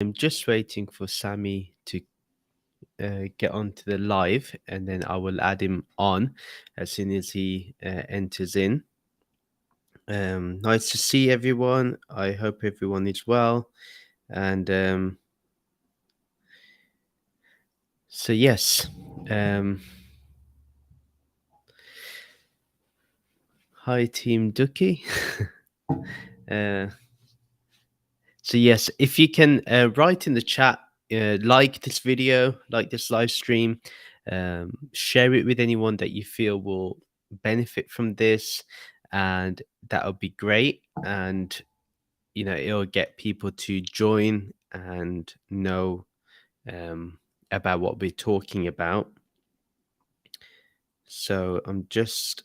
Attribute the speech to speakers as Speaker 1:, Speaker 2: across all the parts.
Speaker 1: I'm just waiting for Sammy to get onto the live, and then I will add him on as soon as he enters in. Nice to see everyone. I hope everyone is well. And so, yes. Hi, Team Ducky. So yes, if you can write in the chat, like this video, like this live stream, share it with anyone that you feel will benefit from this, and that would be great. And it'll get people to join and know about what we're talking about. So I'm just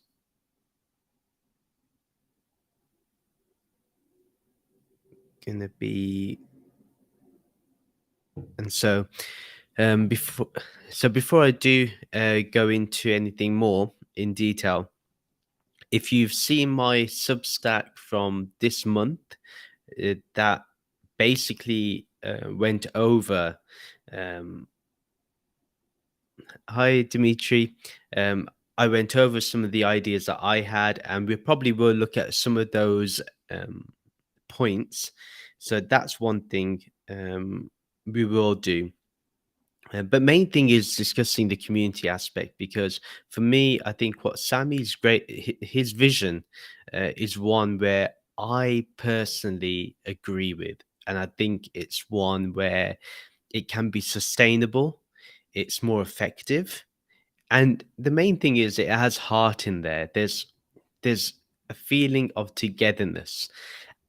Speaker 1: gonna be, and so before I do go into anything more in detail, if you've seen my Substack from this month, that basically went over. Hi, Dimitri. I went over some of the ideas that I had, and we probably will look at some of those points. So that's one thing we will do. But main thing is discussing the community aspect, because for me, I think what Sammy's great, his vision is one where I personally agree with, and I think it's one where it can be sustainable, it's more effective, and the main thing is it has heart in there. There's a feeling of togetherness,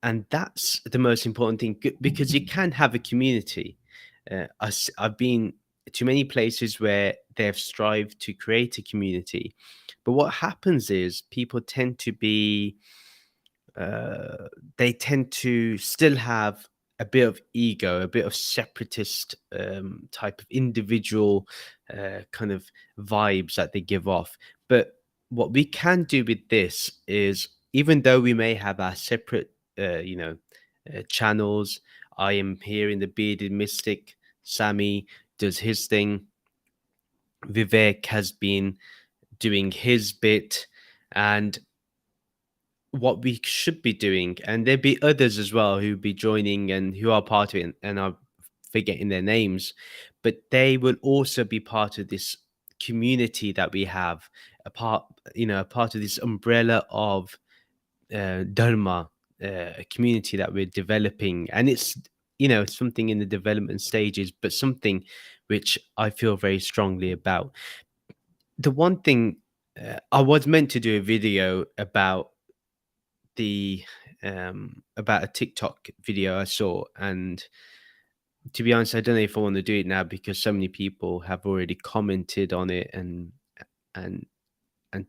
Speaker 1: and that's the most important thing, because you can have a community. I've been to many places where they've strived to create a community, but what happens is people tend to be uh, they tend to still have a bit of ego, a bit of separatist type of individual kind of vibes that they give off. But what we can do with this is, even though we may have our separate, channels, I am here in the Bearded Mystic, Sammy does his thing, Vivek has been doing his bit, and what we should be doing, and there'd be others as well who be joining and who are part of it, and I'm forgetting their names, but they will also be part of this community that we have, a part of this umbrella of Dharma, a community that we're developing, and it's something in the development stages, but something which I feel very strongly about. The one thing, I was meant to do a video the about a TikTok video I saw, and to be honest, I don't know if I want to do it now, because so many people have already commented on it and and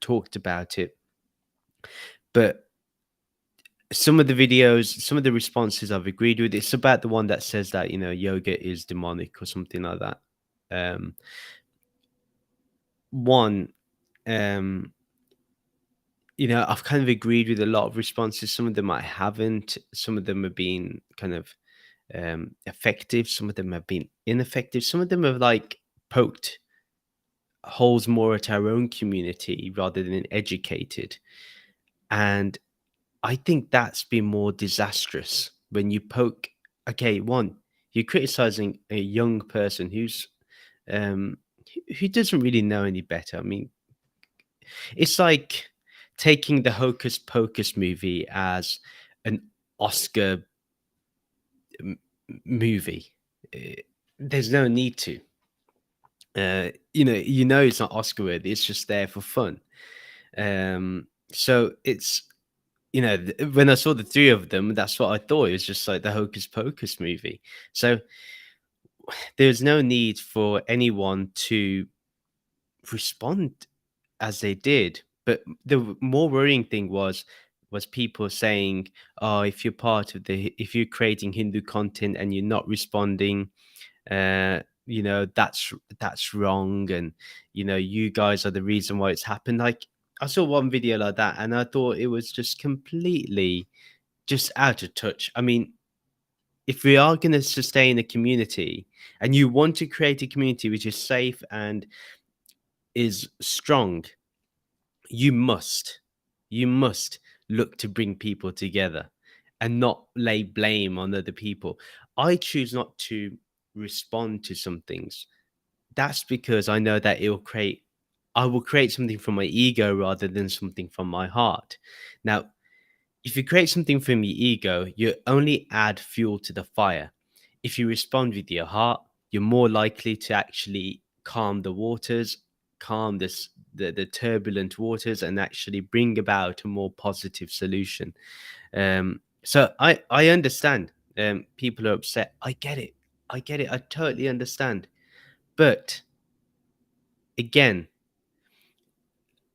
Speaker 1: talked about it. But some of the videos, some of the responses I've agreed with. It's about the one that says that yoga is demonic or something like that. Um, one, um, I've kind of agreed with a lot of responses. Some of them I haven't. Some of them have been kind of effective. Some of them have been ineffective. Some of them have like poked holes more at our own community rather than educated. And I think that's been more disastrous when you poke. Okay, one, you're criticizing a young person um, who doesn't really know any better. I mean, it's like taking the Hocus Pocus movie as an Oscar movie. Eh, There's no need to. It's not Oscar worthy. It's just there for fun. So it's when I saw the three of them, that's what I thought. It was just like the Hocus Pocus movie. So there's no need for anyone to respond as they did. But the more worrying thing was people saying, "Oh, if you're creating Hindu content and you're not responding, that's wrong, and you guys are the reason why it's happened." Like, I saw one video like that, and I thought it was just completely just out of touch. I mean, if we are going to sustain a community, and you want to create a community which is safe and is strong, you must you must look to bring people together and not lay blame on other people. I choose not to respond to some things. That's because I know that I will create something from my ego rather than something from my heart. Now, if you create something from your ego, you only add fuel to the fire. If you respond with your heart, you're more likely to actually calm the waters, calm the turbulent waters, and actually bring about a more positive solution. So I understand. People are upset. I get it. I get it. I totally understand. But again,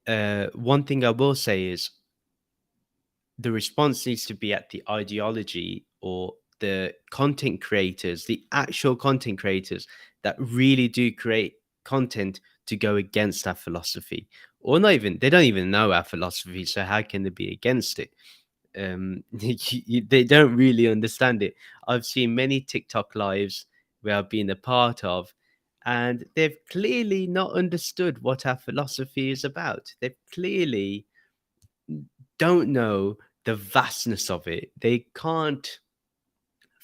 Speaker 1: one thing I will say is the response needs to be at the ideology or the content creators, the actual content creators that really do create content to go against our philosophy, or not even, they don't even know our philosophy. So how can they be against it? They don't really understand it. I've seen many TikTok lives where I've been a part of, and they've clearly not understood what our philosophy is about. They've clearly don't know the vastness of it. They can't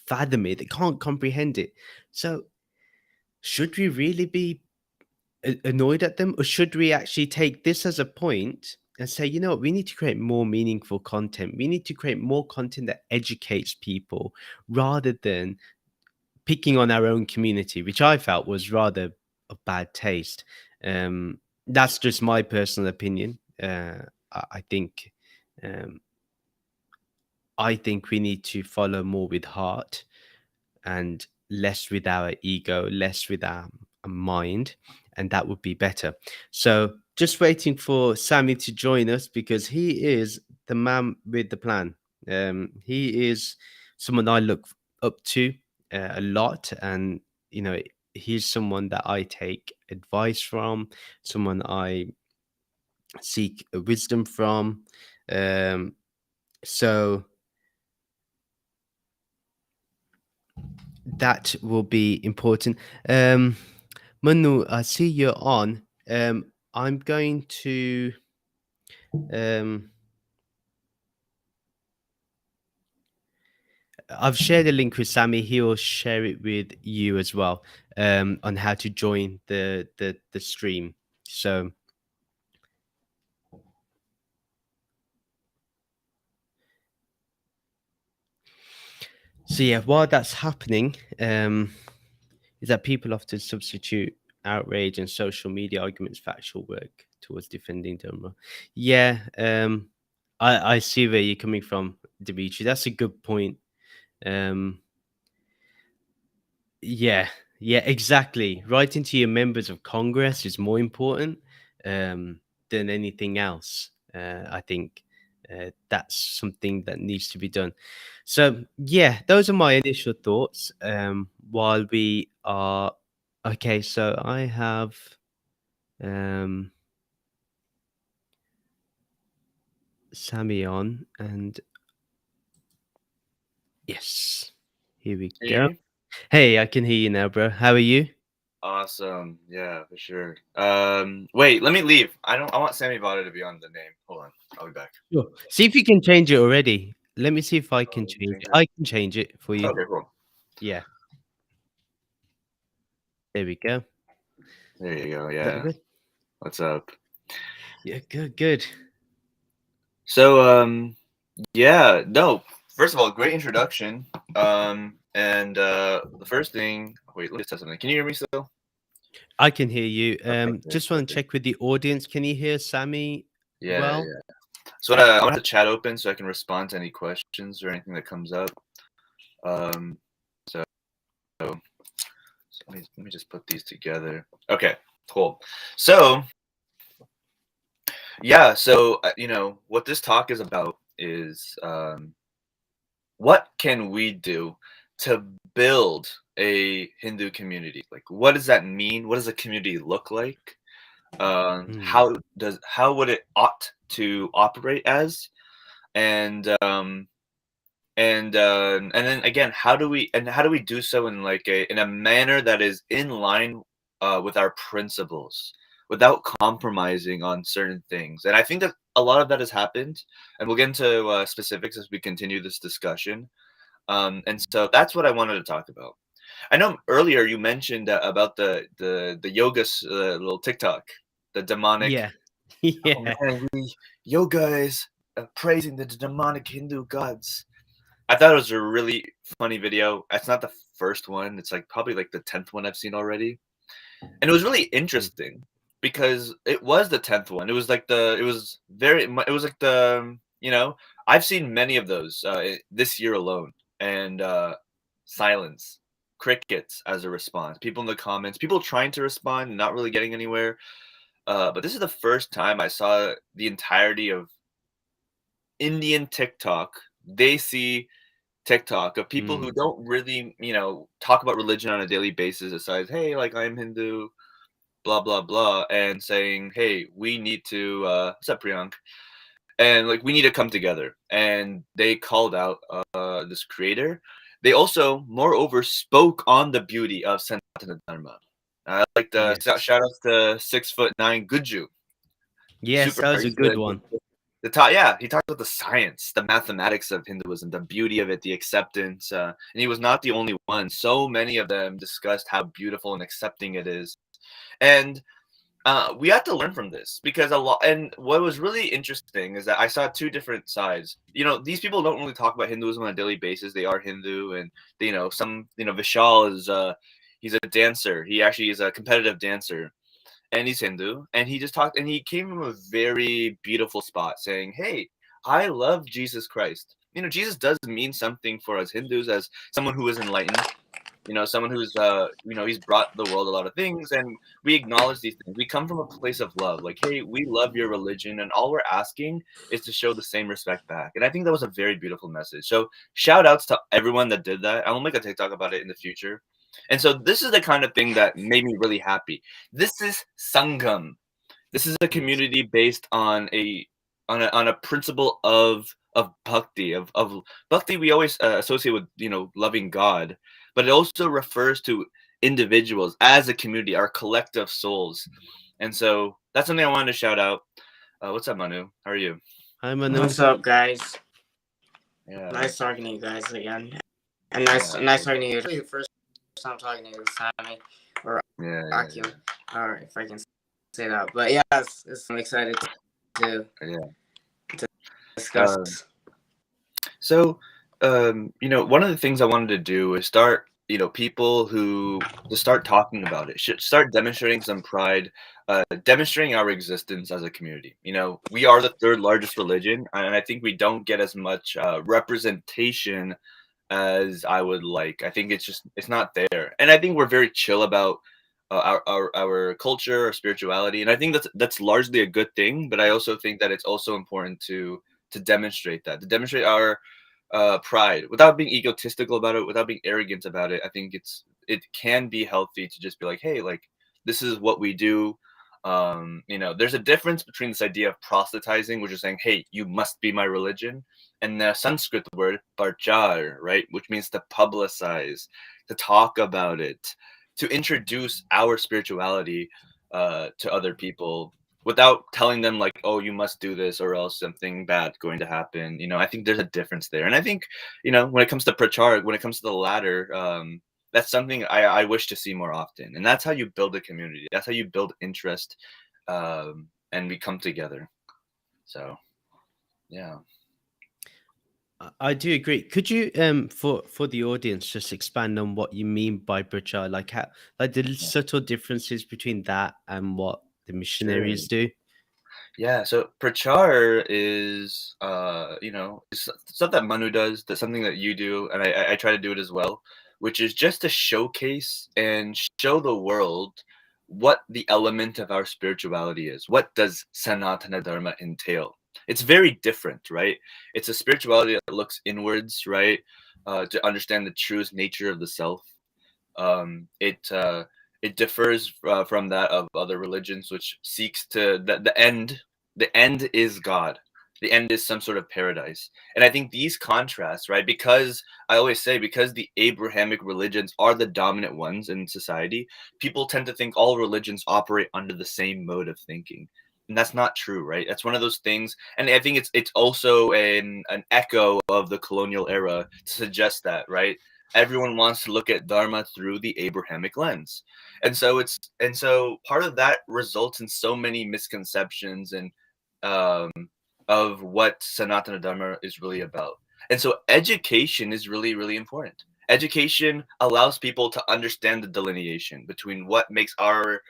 Speaker 1: fathom it. They can't comprehend it. So, should we really be annoyed at them, or should we actually take this as a point and say, you know what, we need to create more meaningful content. We need to create more content that educates people rather than picking on our own community, which I felt was rather of bad taste. That's just my personal opinion. I think um, I think we need to follow more with heart and less with our ego, less with our mind, and that would be better. So, just waiting for Sammy to join us because he is the man with the plan. He is someone I look up to a lot, and you know, he's someone that I take advice from, someone I seek wisdom from. Um, so that will be important. Manu, I see you're on. I'm going to um, I've shared a link with Sammy. He'll share it with you as well on how to join the stream. So yeah, while that's happening, is that people often substitute outrage and social media arguments for actual work towards defending Dharma. Yeah, I see where you're coming from, Dimitri. That's a good point. Um, yeah, yeah, exactly. Writing to your members of Congress is more important than anything else. I think that's something that needs to be done. So, yeah, those are my initial thoughts. While we are okay, so I have Sammy on, and yes, here we
Speaker 2: Can you
Speaker 1: go.
Speaker 2: hear me?
Speaker 1: Hey, I can hear you now, bro. How are you?
Speaker 2: Awesome. Yeah, for sure. Wait, let me leave. I want SammyVada to be on the name. Hold on. I'll be back.
Speaker 1: Sure. See if you can change it already. Let me see if I can
Speaker 2: Let me
Speaker 1: change
Speaker 2: change
Speaker 1: it.
Speaker 2: it.
Speaker 1: I can change it for you.
Speaker 2: Okay, cool.
Speaker 1: Yeah, there we go.
Speaker 2: There you go.
Speaker 1: Is that
Speaker 2: Yeah.
Speaker 1: good?
Speaker 2: What's up?
Speaker 1: Yeah, good, good.
Speaker 2: So, yeah, no. First of all, great introduction. And the first thing, wait, let me just test something. Can you hear me still?
Speaker 1: I can hear you.
Speaker 2: Okay, great,
Speaker 1: Just want to
Speaker 2: perfect.
Speaker 1: check with the audience. Can you hear Sammy
Speaker 2: Yeah,
Speaker 1: well?
Speaker 2: yeah. So I want to chat open so I can respond to any questions or anything that comes up. Um, so, let me just put these together. Okay, cool. So, yeah, so what this talk is about is what can we do to build a Hindu community? Like, what does that mean? What does a community look like?
Speaker 1: Mm,
Speaker 2: How would it ought to operate as? And And then again, how do we do so in like a manner that is in line with our principles without compromising on certain things? And I think that a lot of that has happened, and we'll get into specifics as we continue this discussion. And so that's what I wanted to talk about. I know earlier you mentioned about the yoga little TikTok, the demonic.
Speaker 1: Yeah.
Speaker 2: Oh
Speaker 1: Yeah.
Speaker 2: man, yoga is praising the demonic Hindu gods. I thought it was a really funny video. It's not the first one. It's like probably like the 10th one I've seen already. And it was really
Speaker 1: Mm.
Speaker 2: interesting because it was the 10th one. It was like it was it was like I've seen many of those this year alone. And silence, crickets as a response. People in the comments, people trying to respond, not really getting anywhere. But this is the first time I saw the entirety of Indian TikTok. They see TikTok of people who
Speaker 1: Mm.
Speaker 2: don't really, talk about religion on a daily basis aside, hey, like I'm Hindu, blah blah blah, and saying, hey, we need to what's up, Priyank? And like we need to come together. And they called out this creator. They also, moreover, spoke on the beauty of Sanatana Dharma. I like the
Speaker 1: Yes.
Speaker 2: shout outs to 6'9" Guju.
Speaker 1: Yes,
Speaker 2: Super.
Speaker 1: that was a
Speaker 2: He's
Speaker 1: good one.
Speaker 2: the top, yeah, he talked about the science, the mathematics of Hinduism, the beauty of it, the acceptance, and he was not the only one. So many of them discussed how beautiful and accepting it is, and we have to learn from this because a lot. And what was really interesting is that I saw two different sides. These people don't really talk about Hinduism on a daily basis. They are Hindu, and Vishal is he's a dancer. He actually is a competitive dancer, and he's Hindu, and he just talked, and he came from a very beautiful spot, saying, "Hey, I love Jesus Christ. Jesus does mean something for us Hindus as someone who is enlightened. Someone who's he's brought the world a lot of things, and we acknowledge these things. We come from a place of love, like, hey, we love your religion, and all we're asking is to show the same respect back." And I think that was a very beautiful message. So shout outs to everyone that did that. I will make a TikTok about it in the future. And so this is the kind of thing that made me really happy. This is Sangam. This is a
Speaker 1: Yes.
Speaker 2: community based on a principle of bhakti, of bhakti we always associate with loving God, but it also refers to individuals as a community, our collective souls. And so that's something I wanted to shout out. What's up, Manu? How are you?
Speaker 1: Hi, Manu.
Speaker 3: What's up, guys?
Speaker 2: Yeah,
Speaker 3: Nice talking to you guys again. And
Speaker 2: yeah,
Speaker 3: nice talking to you. Actually, the first time talking to you this time, or
Speaker 2: yeah,
Speaker 3: Akim, or if I can say that. But yeah, I'm excited to
Speaker 2: yeah.
Speaker 3: discuss.
Speaker 2: So, one of the things I wanted to do is start, people who to start talking about it, should start demonstrating some pride, demonstrating our existence as a community. We are the third largest religion, and I think we don't get as much representation as I would like. I think it's not there, and I think we're very chill about our culture, our spirituality, and I think that's largely a good thing. But I also think that it's also important to demonstrate that, to demonstrate our pride without being egotistical about it, without being arrogant about it. I think it can be healthy to just be like, hey, like this is what we do. There's a difference between this idea of proselytizing, which is saying, hey, you must be my religion, and the Sanskrit word parchar, right, which means to publicize, to talk about it, to introduce our spirituality to other people without telling them like, oh, you must do this or else something bad's going to happen. I think there's a difference there. And I think, when it comes to prachar, when it comes to the latter, that's something I wish to see more often. And that's how you build a community. That's how you build interest, and we come together. So, yeah.
Speaker 1: I do agree. Could you, for the audience, just expand on what you mean by Brachar, like how, like the subtle differences between that and what the
Speaker 2: Sure.
Speaker 1: missionaries do?
Speaker 2: Yeah, so prachar is, it's stuff that Manu does. That's something that you do, and I try to do it as well, which is just to showcase and show the world what the element of our spirituality is. What does Sanatana Dharma entail? It's very different, right? It's a spirituality that looks inwards, right, to understand the truest nature of the self. It differs from that of other religions, which seeks to the end. The end is God. the end is some sort of paradise. And I think these contrasts, right? Because I always say, because the Abrahamic religions are the dominant ones in society, people tend to think all religions operate under the same mode of thinking. And that's not true, right? That's one of those things. And I think it's also an echo of the colonial era to suggest that, right? Everyone wants to look at Dharma through the Abrahamic lens. And so part of that results in so many misconceptions and um of what Sanatana Dharma is really about. And so education is really, really important. Education allows people to understand the delineation between what makes our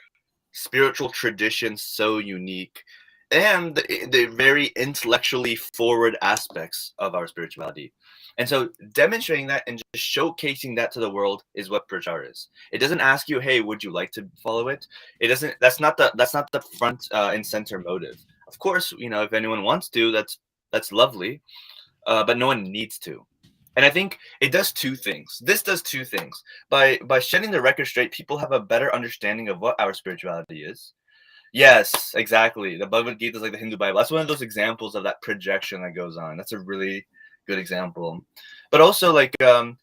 Speaker 2: spiritual tradition so unique and the very intellectually forward aspects of our spirituality. And so demonstrating that and just showcasing that to the world is what Prachar is. It doesn't ask you, hey, would you like to follow it? It doesn't, that's not the front and center motive. Of course, if anyone wants to, that's lovely, but no one needs to. And I think it does two things. This does two things. By setting the record straight, people have a better understanding of what our spirituality is. Yes, exactly. The Bhagavad Gita is like the Hindu Bible. That's one of those examples of that projection that goes on. That's a really good example. But also, like, in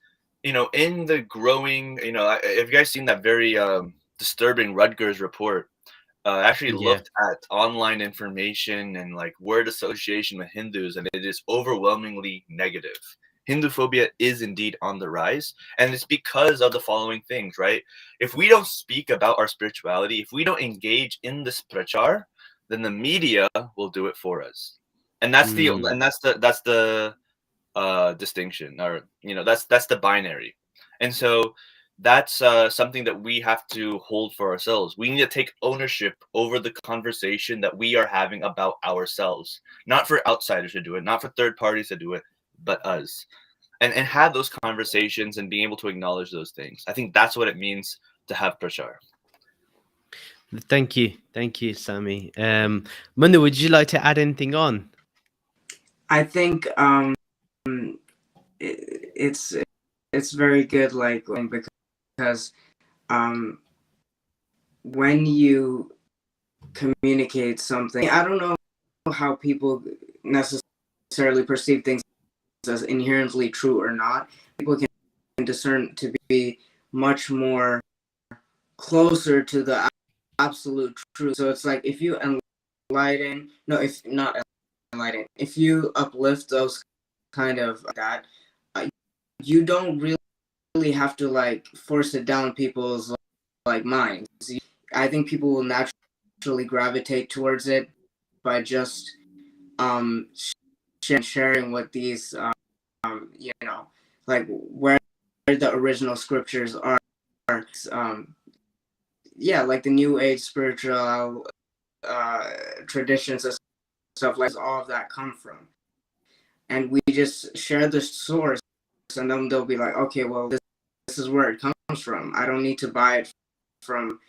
Speaker 2: the growing, have you guys seen that very disturbing Rutgers report? Actually looked at online information and like word association with Hindus, and it is overwhelmingly negative. Hinduphobia is indeed on the rise, and it's because of the following things, right? If we don't speak about our spirituality, if we don't engage in this prachar, then the media will do it for us, and that's the distinction, or that's the binary. And so that's something that we have to hold for ourselves. We need to take ownership over the conversation that we are having about ourselves, not for outsiders to do it, not for third parties to do it, but us, and have those conversations and being able to acknowledge those things. I think that's what it means to have prachar.
Speaker 1: Thank you, Sammy. Munda, would you like to add anything on?
Speaker 3: I think it's very good, like, because when you communicate something, I don't know how people necessarily perceive things as inherently true or not. People can discern to be much more closer to the absolute truth. So it's like, if you if you uplift those kind of that, you don't really have to like force it down people's like minds. I think people will naturally gravitate towards it by just sharing what these like where the original scriptures are, like the New Age spiritual traditions and stuff, like all of that come from, and we just share the source, and then they'll be like, okay, well, this is where it comes from. I don't need to buy it from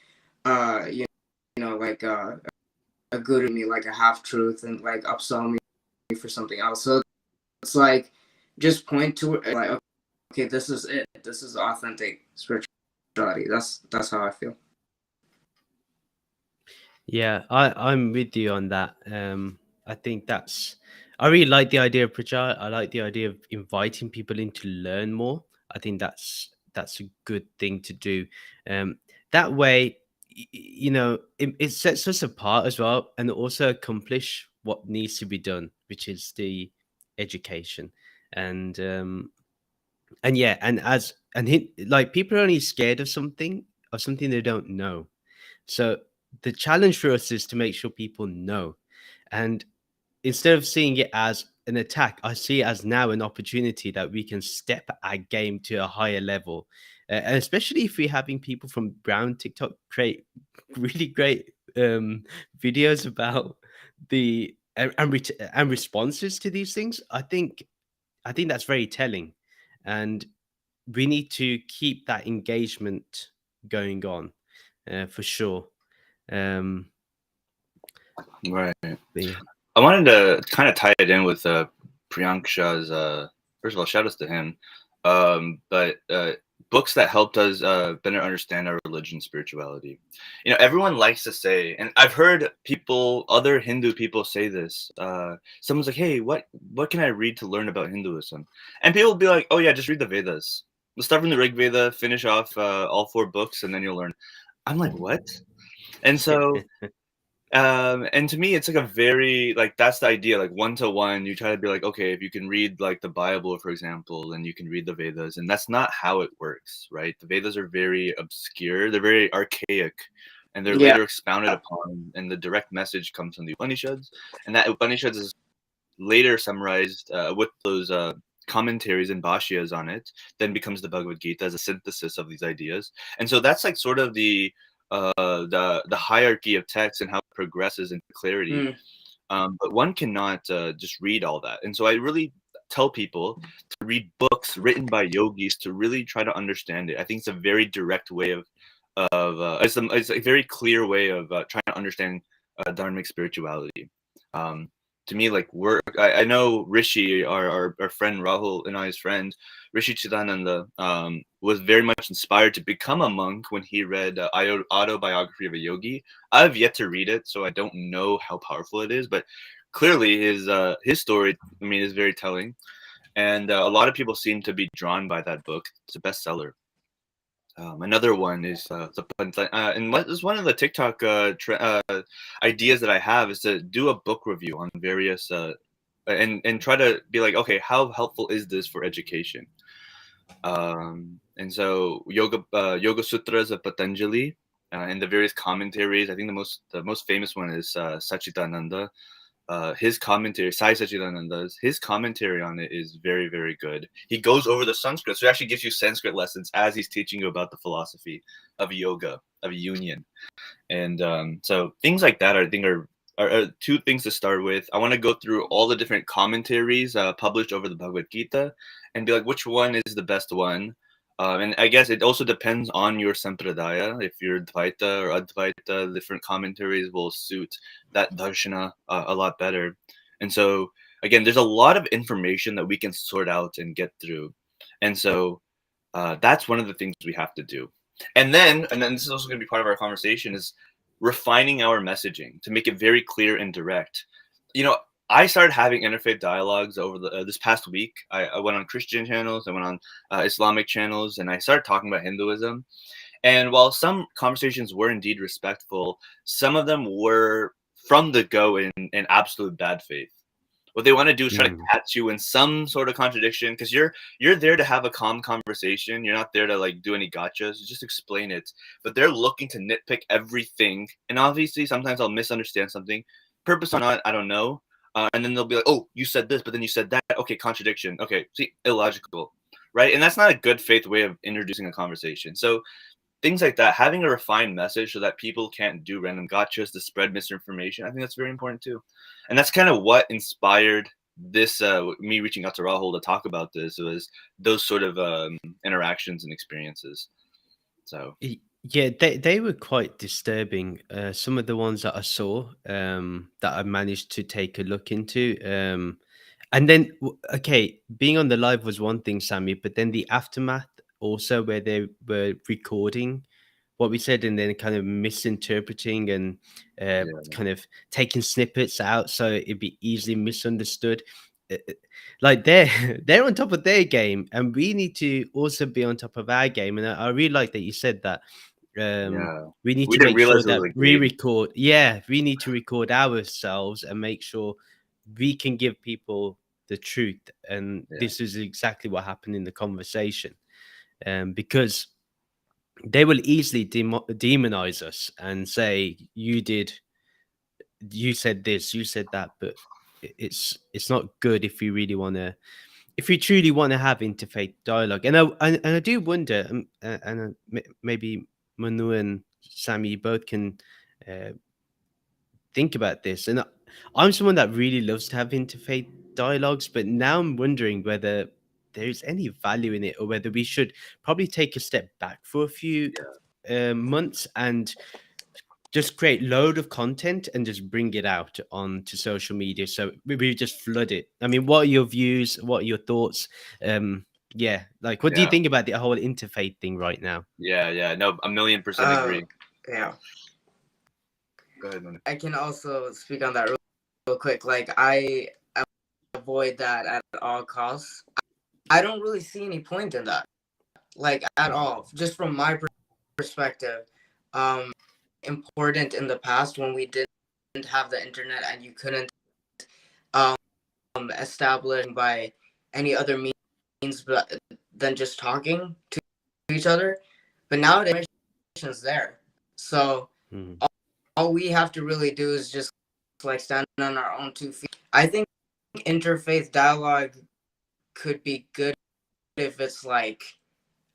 Speaker 3: like a guru me, like a half truth, and like upsell me for something else. So it's like, just point to it, like, okay, this is it. This is authentic spirituality. That's how I feel.
Speaker 1: Yeah, I'm with you on that. I think I really like the idea of prachar. I like the idea of inviting people in to learn more. I think that's a good thing to do. That way, it sets us apart as well, and also accomplish what needs to be done, which is the education. And like, people are only scared of something they don't know. So the challenge for us is to make sure people know. And instead of seeing it as an attack, I see it as now an opportunity that we can step our game to a higher level. And especially if we're having people from brown TikTok create really great videos about the and responses to these things. I think that's very telling, and we need to keep that engagement going on, for sure.
Speaker 2: Right.
Speaker 1: Yeah.
Speaker 2: I wanted to kind of tie it in with Priyanksha's. First of all, shout outs to him. But books that helped us better understand our religion, spirituality. Everyone likes to say, and I've heard people, other Hindu people say this. Someone's like, "Hey, what can I read to learn about Hinduism?" And people will be like, "Oh yeah, just read the Vedas. Let's start from the Rig Veda, finish off all 4 books, and then you'll learn." I'm like, "What?" And so and to me, it's like a very like that's the idea, like 1-to-1. You try to be like, okay, if you can read like the Bible, for example, then you can read the Vedas, and that's not how it works, right? The Vedas are very obscure, they're very archaic, and they're
Speaker 3: Yeah.
Speaker 2: later expounded upon, and the direct message comes from the Upanishads, and that Upanishads is later summarized with those commentaries and bhashyas on it, then becomes the Bhagavad Gita as a synthesis of these ideas. And so that's like sort of the hierarchy of text and how it progresses into clarity. But one cannot just read all that. And so I really tell people to read books written by yogis to really try to understand it. I think it's a very direct way it's a very clear way of trying to understand dharmic spirituality. To me, like I know Rishi, our friend Rahul and I's friend, Rishi Chidananda, was very much inspired to become a monk when he read Autobiography of a Yogi. I've yet to read it, so I don't know how powerful it is, but clearly his story, I mean, is very telling, and a lot of people seem to be drawn by that book. It's a bestseller. Another one is and what is one of the TikTok ideas that I have is to do a book review on various and try to be like, okay, how helpful is this for education? And so Yoga Sutras of Patanjali and the various commentaries. I think the most famous one is Sachidananda. His commentary, Sai Sachidananda's, his commentary on it is very, very good. He goes over the Sanskrit, so he actually gives you Sanskrit lessons as he's teaching you about the philosophy of yoga, of union. And so things like that, I think, are 2 things to start with. I want to go through all the different commentaries published over the Bhagavad Gita and be like, which one is the best one? And I guess it also depends on your sampradaya. If you're Dvaita or Advaita, different commentaries will suit that darshana a lot better. And so, again, there's a lot of information that we can sort out and get through. And so that's one of the things we have to do. And then this is also going to be part of our conversation, is refining our messaging to make it very clear and direct. I started having interfaith dialogues over this past week. I went on Christian channels, I went on Islamic channels, and I started talking about Hinduism. And while some conversations were indeed respectful, some of them were from the go in absolute bad faith. What they want to do is try to catch you in some sort of contradiction, because you're there to have a calm conversation. You're not there to like do any gotchas. You just explain it. But they're looking to nitpick everything, and obviously sometimes I'll misunderstand something, purpose or not, I don't know. And then they'll be like, "Oh, you said this, but then you said that. Okay, contradiction. Okay, see, illogical, right?" And that's not a good faith way of introducing a conversation. So things like that, having a refined message so that people can't do random gotchas to spread misinformation, I think that's very important too. And that's kind of what inspired this me reaching out to Rahul to talk about this, was those sort of interactions and experiences. So
Speaker 1: Yeah, they were quite disturbing. Some of the ones that I saw, that I managed to take a look into. And then, okay, being on the live was one thing, Sammy, but then the aftermath also, where they were recording what we said and then kind of misinterpreting and
Speaker 2: yeah,
Speaker 1: kind of taking snippets out so it'd be easily misunderstood. Like they're on top of their game, and we need to also be on top of our game. And I really like that you said that.
Speaker 2: yeah,
Speaker 1: We need
Speaker 2: we
Speaker 1: to
Speaker 2: didn't
Speaker 1: make sure
Speaker 2: realize it was
Speaker 1: that
Speaker 2: a
Speaker 1: we
Speaker 2: game.
Speaker 1: record. Yeah, we need to record ourselves and make sure we can give people the truth. And
Speaker 2: Yeah,
Speaker 1: this is exactly what happened in the conversation, because they will easily demonize us and say, you said this, you said that. But it's not good if we really want to, if we truly want to have interfaith dialogue. And I do wonder, maybe Manu and Sammy both can think about this. And I'm someone that really loves to have interfaith dialogues, but now I'm wondering whether there's any value in it, or whether we should probably take a step back for a few months and just create load of content and just bring it out onto social media. So we just flood it. I mean, what are your views? What are your thoughts? Yeah, like, what do you
Speaker 2: Yeah.
Speaker 1: think about the whole interfaith thing right now?
Speaker 2: Yeah. No, 1,000,000% agree.
Speaker 3: Yeah.
Speaker 2: Go ahead, Manu.
Speaker 3: I can also speak on that real quick. Like, I avoid that at all costs. I don't really see any point in that, like, at all. Just from my perspective, important in the past when we didn't have the internet and you couldn't um establish by any other means but than just talking to each other. But now the information is there, so
Speaker 1: Mhm.
Speaker 3: all we have to really do is just like stand on our own 2 feet. I think interfaith dialogue could be good if it's like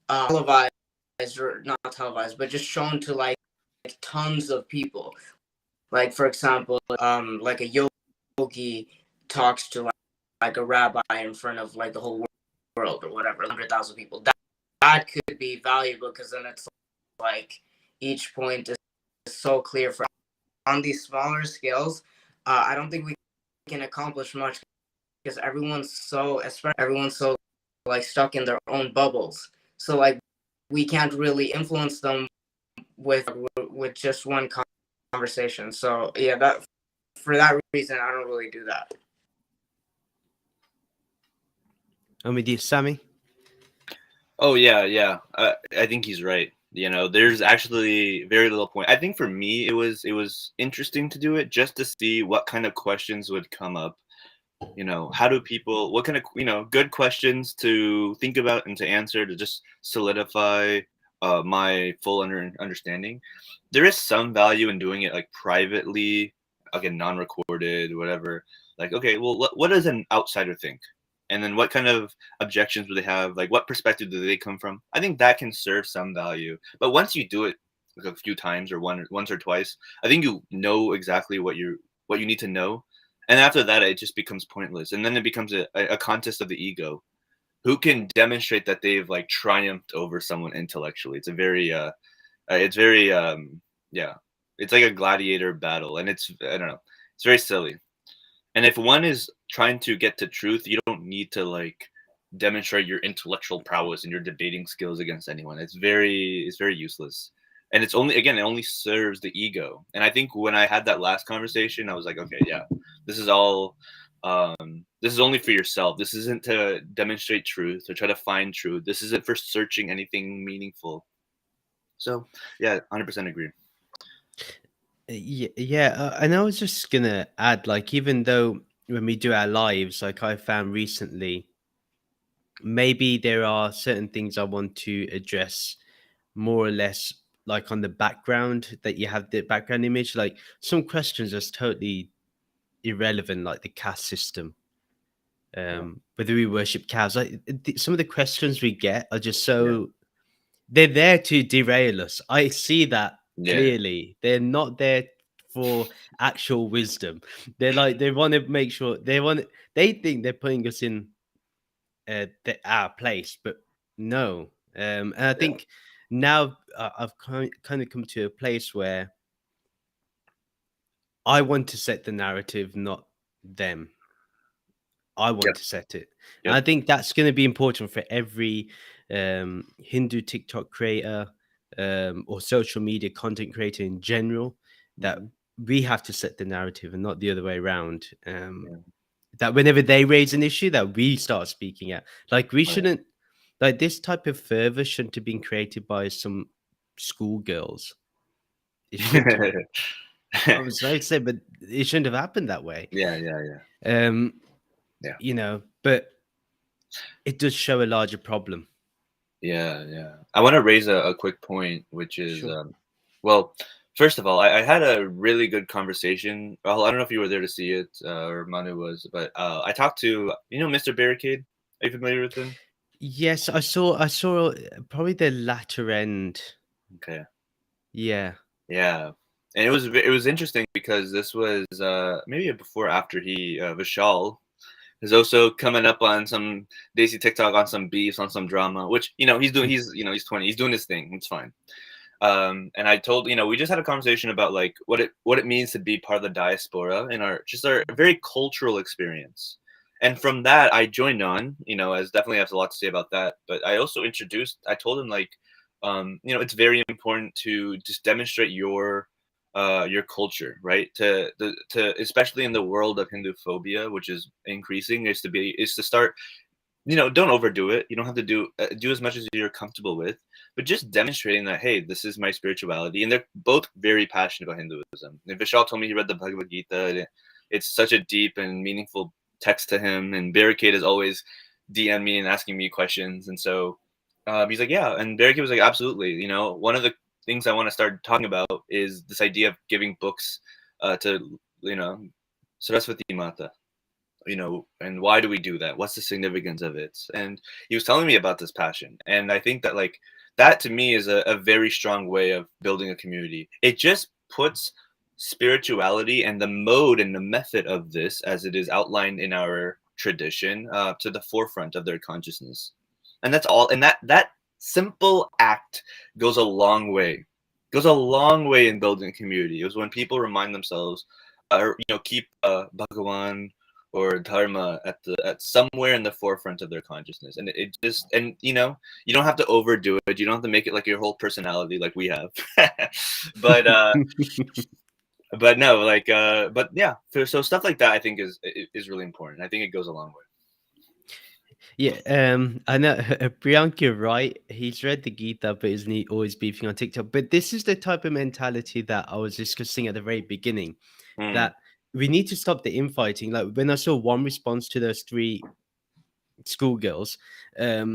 Speaker 3: televised, or not televised, but just shown to like tons of people. Like, for example, like a yogi talks to like a rabbi in front of like the whole world or whatever, 100,000 people. That could be valuable because then it's like each point is so clear. For on these smaller scales, I don't think we can accomplish much because everyone's so like stuck in their own bubbles. So like we can't really influence them with just one conversation. So yeah, that for that reason, I don't really do that.
Speaker 1: I'm with you, Sammy.
Speaker 2: Oh yeah. I think he's right. You know, there's actually very little point. I think for me, it was interesting to do it just to see what kind of questions would come up. You know, how do people? What kind of good questions to think about and to answer to just solidify my full understanding. There is some value in doing it like privately, again, non-recorded, whatever. Like, okay, well, what does an outsider think? And then what kind of objections do they have? Like, what perspective do they come from? I think that can serve some value. But once you do it like a few times or once or twice, I think you know exactly what you need to know. And after that, it just becomes pointless. And then it becomes a contest of the ego. Who can demonstrate that they've like triumphed over someone intellectually? It's very yeah, it's like a gladiator battle, and I don't know, it's very silly. And if one is trying to get to truth, you don't need to like demonstrate your intellectual prowess and your debating skills against anyone. It's very useless. And it only serves the ego. And I think when I had that last conversation, I was like, okay, yeah, this is all this is only for yourself. This isn't to demonstrate truth or try to find truth. This isn't for searching anything meaningful. So yeah, 100% agree.
Speaker 1: Yeah, and I was just gonna add, like, even though when we do our lives, like I found recently, maybe there are certain things I want to address more or less, like on the background, that you have the background image. Like some questions are totally irrelevant, like the caste system, whether we worship cows. Like some of the questions we get are just so they're there to derail us. I see that
Speaker 2: Yeah.
Speaker 1: clearly. They're not there for actual wisdom. They're like they want to make sure they think they're putting us in our place, but no. And I think now I've kind of come to a place where I want to set the narrative, not them. I want
Speaker 2: Yep.
Speaker 1: to set it. And
Speaker 2: Yep.
Speaker 1: I think that's going to be important for every Hindu TikTok creator or social media content creator in general, that we have to set the narrative and not the other way around. That whenever they raise an issue, that we start speaking out. Like we shouldn't, like this type of fervor shouldn't have been created by some schoolgirls. It shouldn't have. I'm sorry to say, but it shouldn't have happened that way.
Speaker 2: Yeah.
Speaker 1: You know, but it does show a larger problem.
Speaker 2: Yeah. I want to raise a quick point, which is,
Speaker 1: Sure.
Speaker 2: well, first of all, I had a really good conversation. Well, I don't know if you were there to see it or Manu was, but I talked to, Mr. Barricade. Are you familiar with him?
Speaker 1: Yes, I saw probably the latter end.
Speaker 2: Okay.
Speaker 1: Yeah.
Speaker 2: Yeah. And it was interesting because this was maybe before after Vishal is also coming up on some Daisy TikTok on some beefs on some drama, which he's 20, he's doing his thing. It's fine. And I told we just had a conversation about like what it means to be part of the diaspora in our very cultural experience. And from that, I joined on, as definitely has a lot to say about that. But I also I told him like, it's very important to just demonstrate your culture, right? To especially in the world of Hindu phobia, which is increasing, is to start, don't overdo it. You don't have to do as much as you're comfortable with, but just demonstrating that, hey, this is my spirituality. And they're both very passionate about Hinduism. And Vishal told me he read the Bhagavad Gita. And it's such a deep and meaningful text to him. And Barricade is always DM me and asking me questions. And so he's like, yeah. And Barricade was like, absolutely. One of the things I want to start talking about is this idea of giving books to, Saraswati Mata. And why do we do that? What's the significance of it? And he was telling me about this passion. And I think that like that to me is a very strong way of building a community. It just puts spirituality and the mode and the method of this as it is outlined in our tradition to the forefront of their consciousness. And that's all. And that simple act goes a long way. Goes a long way in building a community. It was when people remind themselves, or keep Bhagawan or Dharma at somewhere in the forefront of their consciousness. And it just, and you don't have to overdo it. You don't have to make it like your whole personality like we have. but but no, like but yeah, so stuff like that I think is really important. I think it goes a long way.
Speaker 1: Yeah, I know Priyanka, right? He's read the Gita, but isn't he always beefing on TikTok? But this is the type of mentality that I was discussing at the very beginning, that we need to stop the infighting. Like when I saw one response to those 3 schoolgirls,
Speaker 2: Yeah.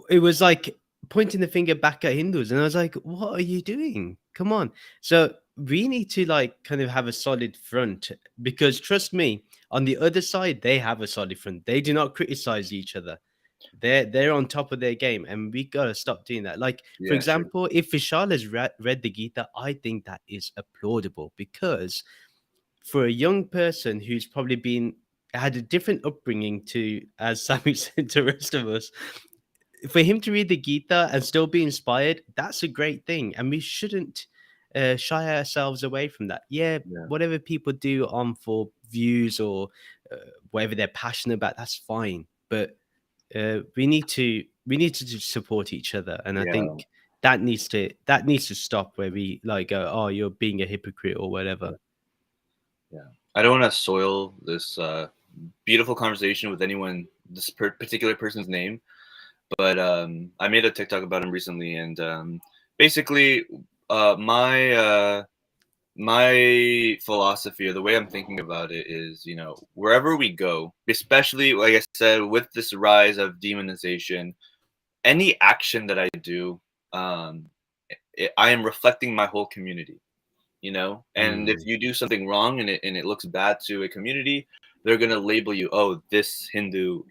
Speaker 1: it was like pointing the finger back at Hindus, and I was like, what are you doing? Come on. So we need to like kind of have a solid front, because trust me, on the other side they have a solid front. They do not criticize each other. They're on top of their game, and we gotta stop doing that. Like, for
Speaker 2: Yeah, sure.
Speaker 1: example, if Vishal has read the Gita, I think that is applaudable, because for a young person who's probably had a different upbringing to, as Sammy said, to the rest of us, for him to read the Gita and still be inspired, that's a great thing, and we shouldn't shy ourselves away from that. Yeah,
Speaker 2: Yeah.
Speaker 1: whatever people do on for views or whatever they're passionate about, that's fine. But we need to just support each other, and I
Speaker 2: Yeah.
Speaker 1: think that needs to stop, where we like go, oh, you're being a hypocrite or whatever.
Speaker 2: Yeah. I don't want to soil this beautiful conversation with this particular person's name, but I made a TikTok about him recently, and basically my philosophy, or the way I'm thinking about it, is wherever we go, especially like I said, with this rise of demonization, any action that I do, I am reflecting my whole community. And if you do something wrong and it looks bad to a community, they're going to label you, oh, this Hindu,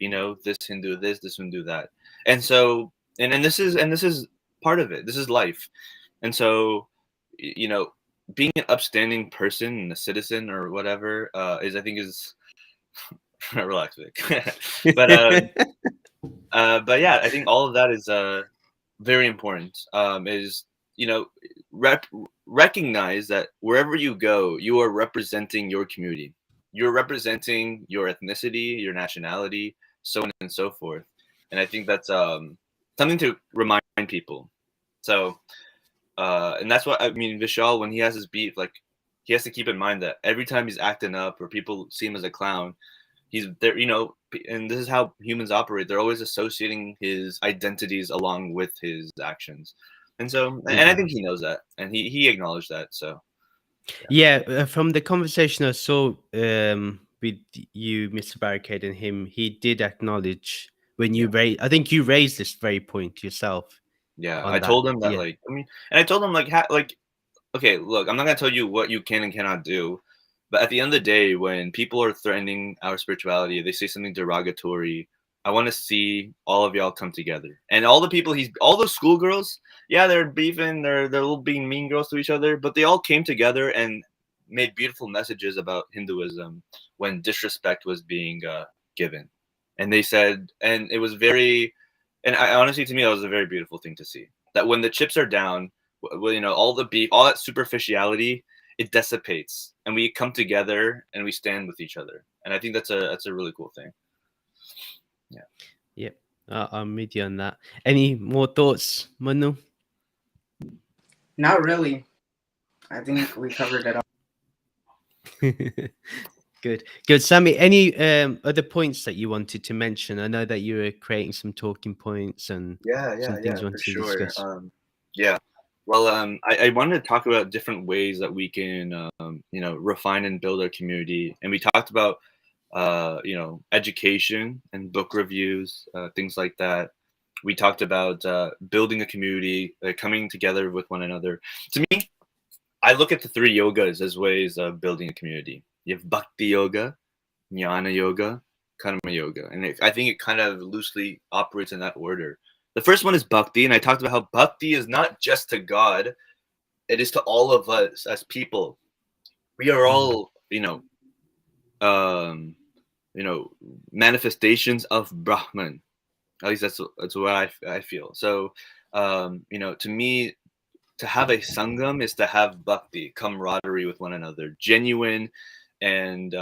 Speaker 2: this Hindu, this Hindu, that. And so and this is part of it. This is life. And so being an upstanding person and a citizen or whatever is, I think, is relax, Vic. but yeah, I think all of that is very important. Is recognize that wherever you go, you are representing your community. You're representing your ethnicity, your nationality, so on and so forth. And I think that's something to remind people. So, and that's what I mean. Vishal, when he has his beef, like he has to keep in mind that every time he's acting up or people see him as a clown, he's there. And this is how humans operate. They're always associating his identities along with his actions. And so, and I think he knows that, and he acknowledged that. So,
Speaker 1: yeah, from the conversation I saw with you, Mr. Barricade, and him, he did acknowledge when you raised. I think you raised this very point yourself.
Speaker 2: Yeah,
Speaker 1: On
Speaker 2: I
Speaker 1: that.
Speaker 2: told him that,
Speaker 1: Yeah.
Speaker 2: like, and I told him like, okay, look, I'm not gonna tell you what you can and cannot do, but at the end of the day, when people are threatening our spirituality, they say something derogatory, I want to see all of y'all come together. And all the people all those schoolgirls, yeah, they're beefing, they're little being mean girls to each other, but they all came together and made beautiful messages about Hinduism when disrespect was being given. And they said, and it was very, and I honestly, to me, that was a very beautiful thing to see. That when the chips are down, all the beef, all that superficiality, it dissipates, and we come together and we stand with each other. And I think that's a really cool thing. Yeah.
Speaker 1: Yep. I'm with you on that. Any more thoughts, Manu?
Speaker 3: Not really. I think we covered it all.
Speaker 1: Good. Sammy, any other points that you wanted to mention? I know that you were creating some talking points and some things you
Speaker 2: For
Speaker 1: wanted to
Speaker 2: sure.
Speaker 1: discuss.
Speaker 2: Yeah. Well, I wanted to talk about different ways that we can, refine and build our community. And we talked about, education and book reviews, things like that. We talked about building a community, coming together with one another. To me, I look at the 3 yogas as ways of building a community. You have Bhakti Yoga, Jnana Yoga, Karma Yoga. And I think it kind of loosely operates in that order. The first one is Bhakti, and I talked about how Bhakti is not just to God, it is to all of us as people. We are all, manifestations of Brahman. At least that's what I feel. So, to me, to have a sangam is to have bhakti, camaraderie with one another, genuine and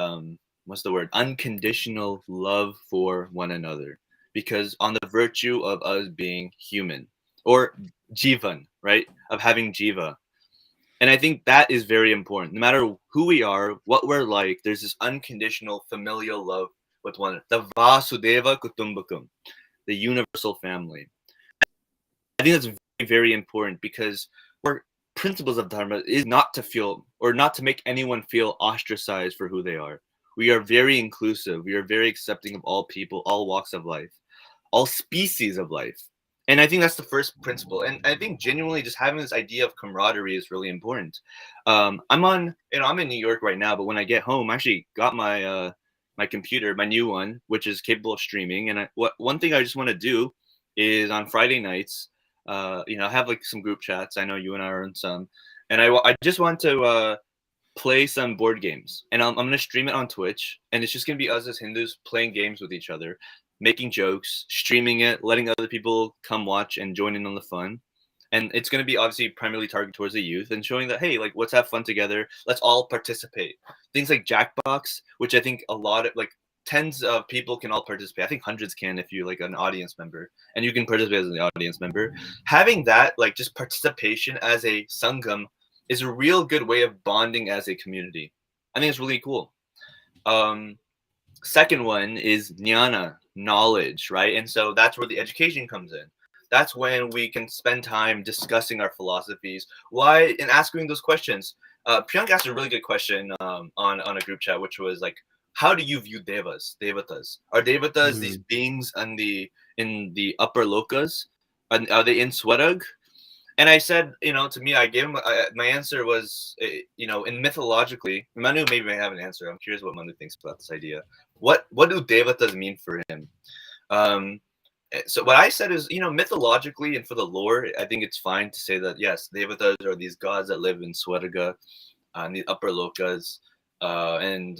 Speaker 2: what's the word? Unconditional love for one another. Because on the virtue of us being human, or jivan, right? Of having jiva. And I think that is very important. No matter who we are, what we're like, there's this unconditional familial love with one another. The Vasudeva Kutumbakam, the universal family. I think that's very, very important because our principles of Dharma is not to feel or not to make anyone feel ostracized for who they are. We are very inclusive. We are very accepting of all people, all walks of life, all species of life. And I think that's the first principle. And I think genuinely just having this idea of camaraderie is really important. I'm in New York right now, but when I get home, I actually got my my computer, my new one, which is capable of streaming. And one thing I just want to do is on Friday nights, I have like some group chats. I know you and I are in some, and I just want to play some board games, and I'm gonna stream it on Twitch, and it's just gonna be us as Hindus playing games with each other, making jokes, streaming it, letting other people come watch and join in on the fun. And it's going to be obviously primarily targeted towards the youth and showing that, hey, like, let's have fun together. Let's all participate. Things like Jackbox, which I think a lot of, like, tens of people can all participate. I think hundreds can if you're, like, an audience member. And you can participate as an audience member. Having that, like, just participation as a Sangam is a real good way of bonding as a community. I think it's really cool. Second one is jnana, knowledge, right? And so that's where the education comes in. That's when we can spend time discussing our philosophies. Why? And asking those questions. Priyank asked a really good question on a group chat, which was like, how do you view devatas? Are devatas these beings in the upper lokas? Are they in Swarag? And I said, to me, I gave him my answer was, in mythologically, Manu maybe may have an answer. I'm curious what Manu thinks about this idea. What do devatas mean for him? So what I said is, mythologically and for the lore, I think it's fine to say that, yes, devatas are these gods that live in Swarga, in the upper lokas, and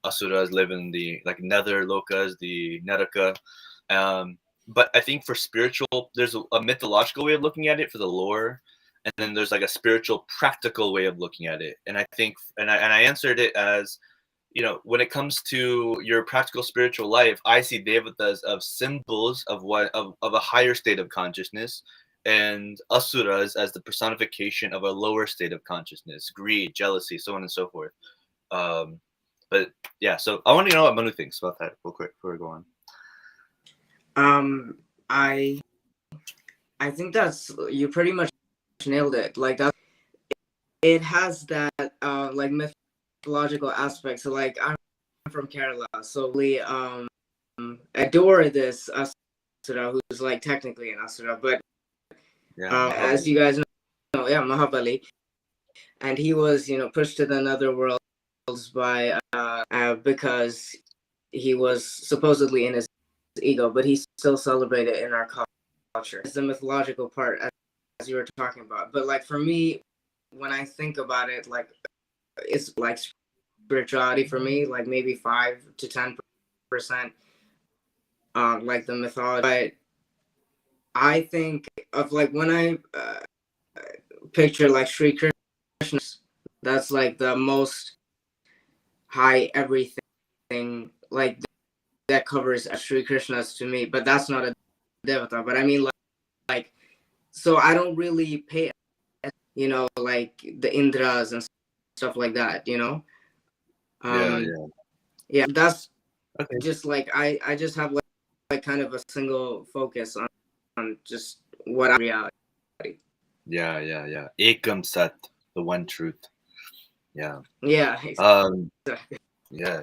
Speaker 2: asuras live in the nether lokas, the Naraka. But I think for spiritual, there's a mythological way of looking at it for the lore, and then there's like a spiritual, practical way of looking at it. And I think, and I answered it as, when it comes to your practical spiritual life, I see devatas of symbols of a higher state of consciousness, and asuras as the personification of a lower state of consciousness, greed, jealousy, so on and so forth. But yeah, so I want to know what Manu thinks about that real quick before we go on.
Speaker 3: I think you pretty much nailed it. Like that, it has that like mythological aspect. So like I'm from Kerala, so we adore this asura who's like technically an asura, but as you guys know, Mahabali, and he was pushed to the nether worlds by because he was supposedly in his ego, but he's still celebrated in our culture. It's the mythological part, as you were talking about. But like for me, when I think about it, like it's like spirituality for me, like maybe 5 to 10%, like the mythology. But I think of like when I picture like Sri Krishna, That's like the most high everything, like that covers Sri Krishna's to me. But that's not a devata. But I mean, like so I don't really pay, like the Indras and stuff like that.
Speaker 2: Yeah,
Speaker 3: Yeah, that's
Speaker 2: okay.
Speaker 3: just like I just have like kind of a single focus on just what I reality.
Speaker 2: Yeah. Ekam Sat, the one truth. Yeah.
Speaker 3: Yeah,
Speaker 2: Um.
Speaker 3: exactly.
Speaker 2: Yeah.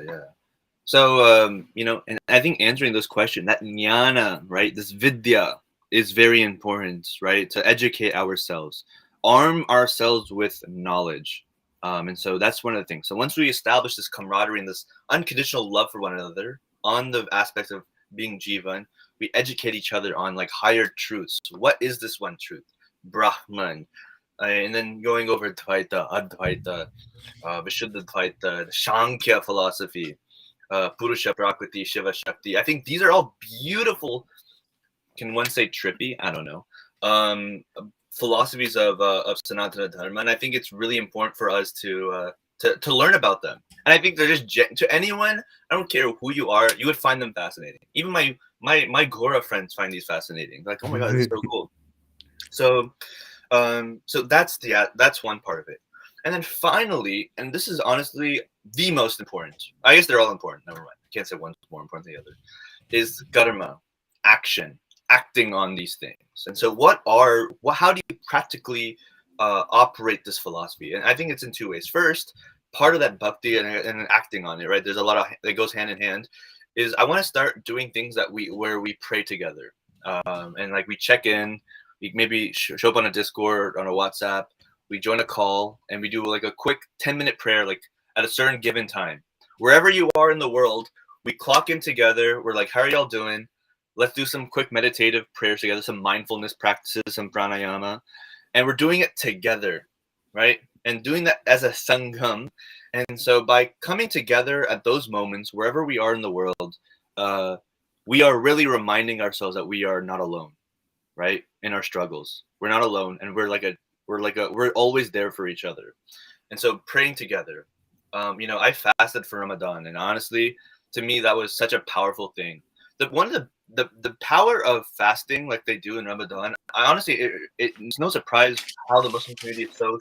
Speaker 2: So, and I think answering this question, that jnana, right, this vidya is very important, right, to educate ourselves, arm ourselves with knowledge. And so that's one of the things. So once we establish this camaraderie and this unconditional love for one another on the aspects of being jivan, we educate each other on like higher truths. What is this one truth? Brahman. And then going over Dvaita, Advaita, Vishuddha Dvaita, the Sankhya philosophy, Purusha, Prakriti, Shiva, Shakti. I think these are all beautiful. Can one say trippy? I don't know. Philosophies of Sanatana Dharma, and I think it's really important for us to learn about them. And I think they're just to anyone. I don't care who you are, you would find them fascinating. Even my Gora friends find these fascinating. Like, oh my god, this is so cool. So that's one part of it. And then finally, and this is honestly the most important, I guess they're all important, never mind, I can't say one's more important than the other, is dharma, action, acting on these things. And so how do you practically operate this philosophy? And I think it's in two ways. First, part of that bhakti and acting on it, right? There's a lot of that goes hand in hand, is I want to start doing things where we pray together. And like we check in, we maybe show up on a Discord, on a WhatsApp, we join a call, and we do like a quick 10-minute prayer, like at a certain given time. Wherever you are in the world, we clock in together. We're like, how are y'all doing? Let's do some quick meditative prayers together, some mindfulness practices, some pranayama. And we're doing it together, right? And doing that as a sangham. And so by coming together at those moments, wherever we are in the world, we are really reminding ourselves that we are not alone, right? In our struggles. We're not alone, and we're always there for each other. And so praying together. I fasted for Ramadan, and honestly, to me, that was such a powerful thing. One of the power of fasting, like they do in Ramadan, it's no surprise how the Muslim community is so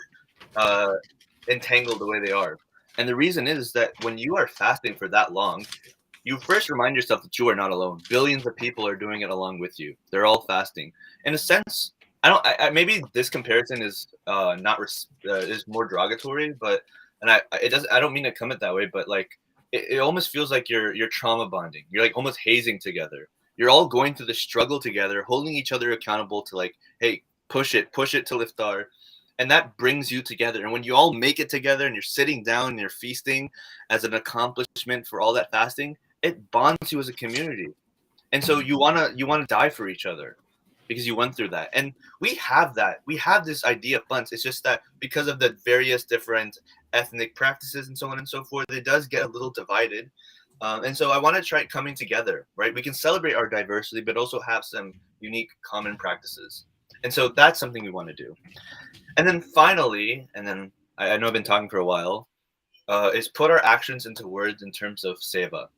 Speaker 2: entangled the way they are. And the reason is that when you are fasting for that long, you first remind yourself that you are not alone. Billions of people are doing it along with you. They're all fasting. In a sense, maybe this comparison is is more derogatory, but I don't mean to come it that way, but like it almost feels like you're trauma bonding. You're like almost hazing together. You're all going through the struggle together, holding each other accountable to like, hey, push it to iftar. And that brings you together. And when you all make it together and you're sitting down and you're feasting as an accomplishment for all that fasting, it bonds you as a community. And so you wanna die for each other because you went through that. And we have that. We have this idea of bunts. It's just that because of the various different ethnic practices and so on and so forth, it does get a little divided. And so I want to try coming together, right? We can celebrate our diversity, but also have some unique common practices. And so that's something we want to do. And then finally, I know I've been talking for a while, is put our actions into words in terms of seva.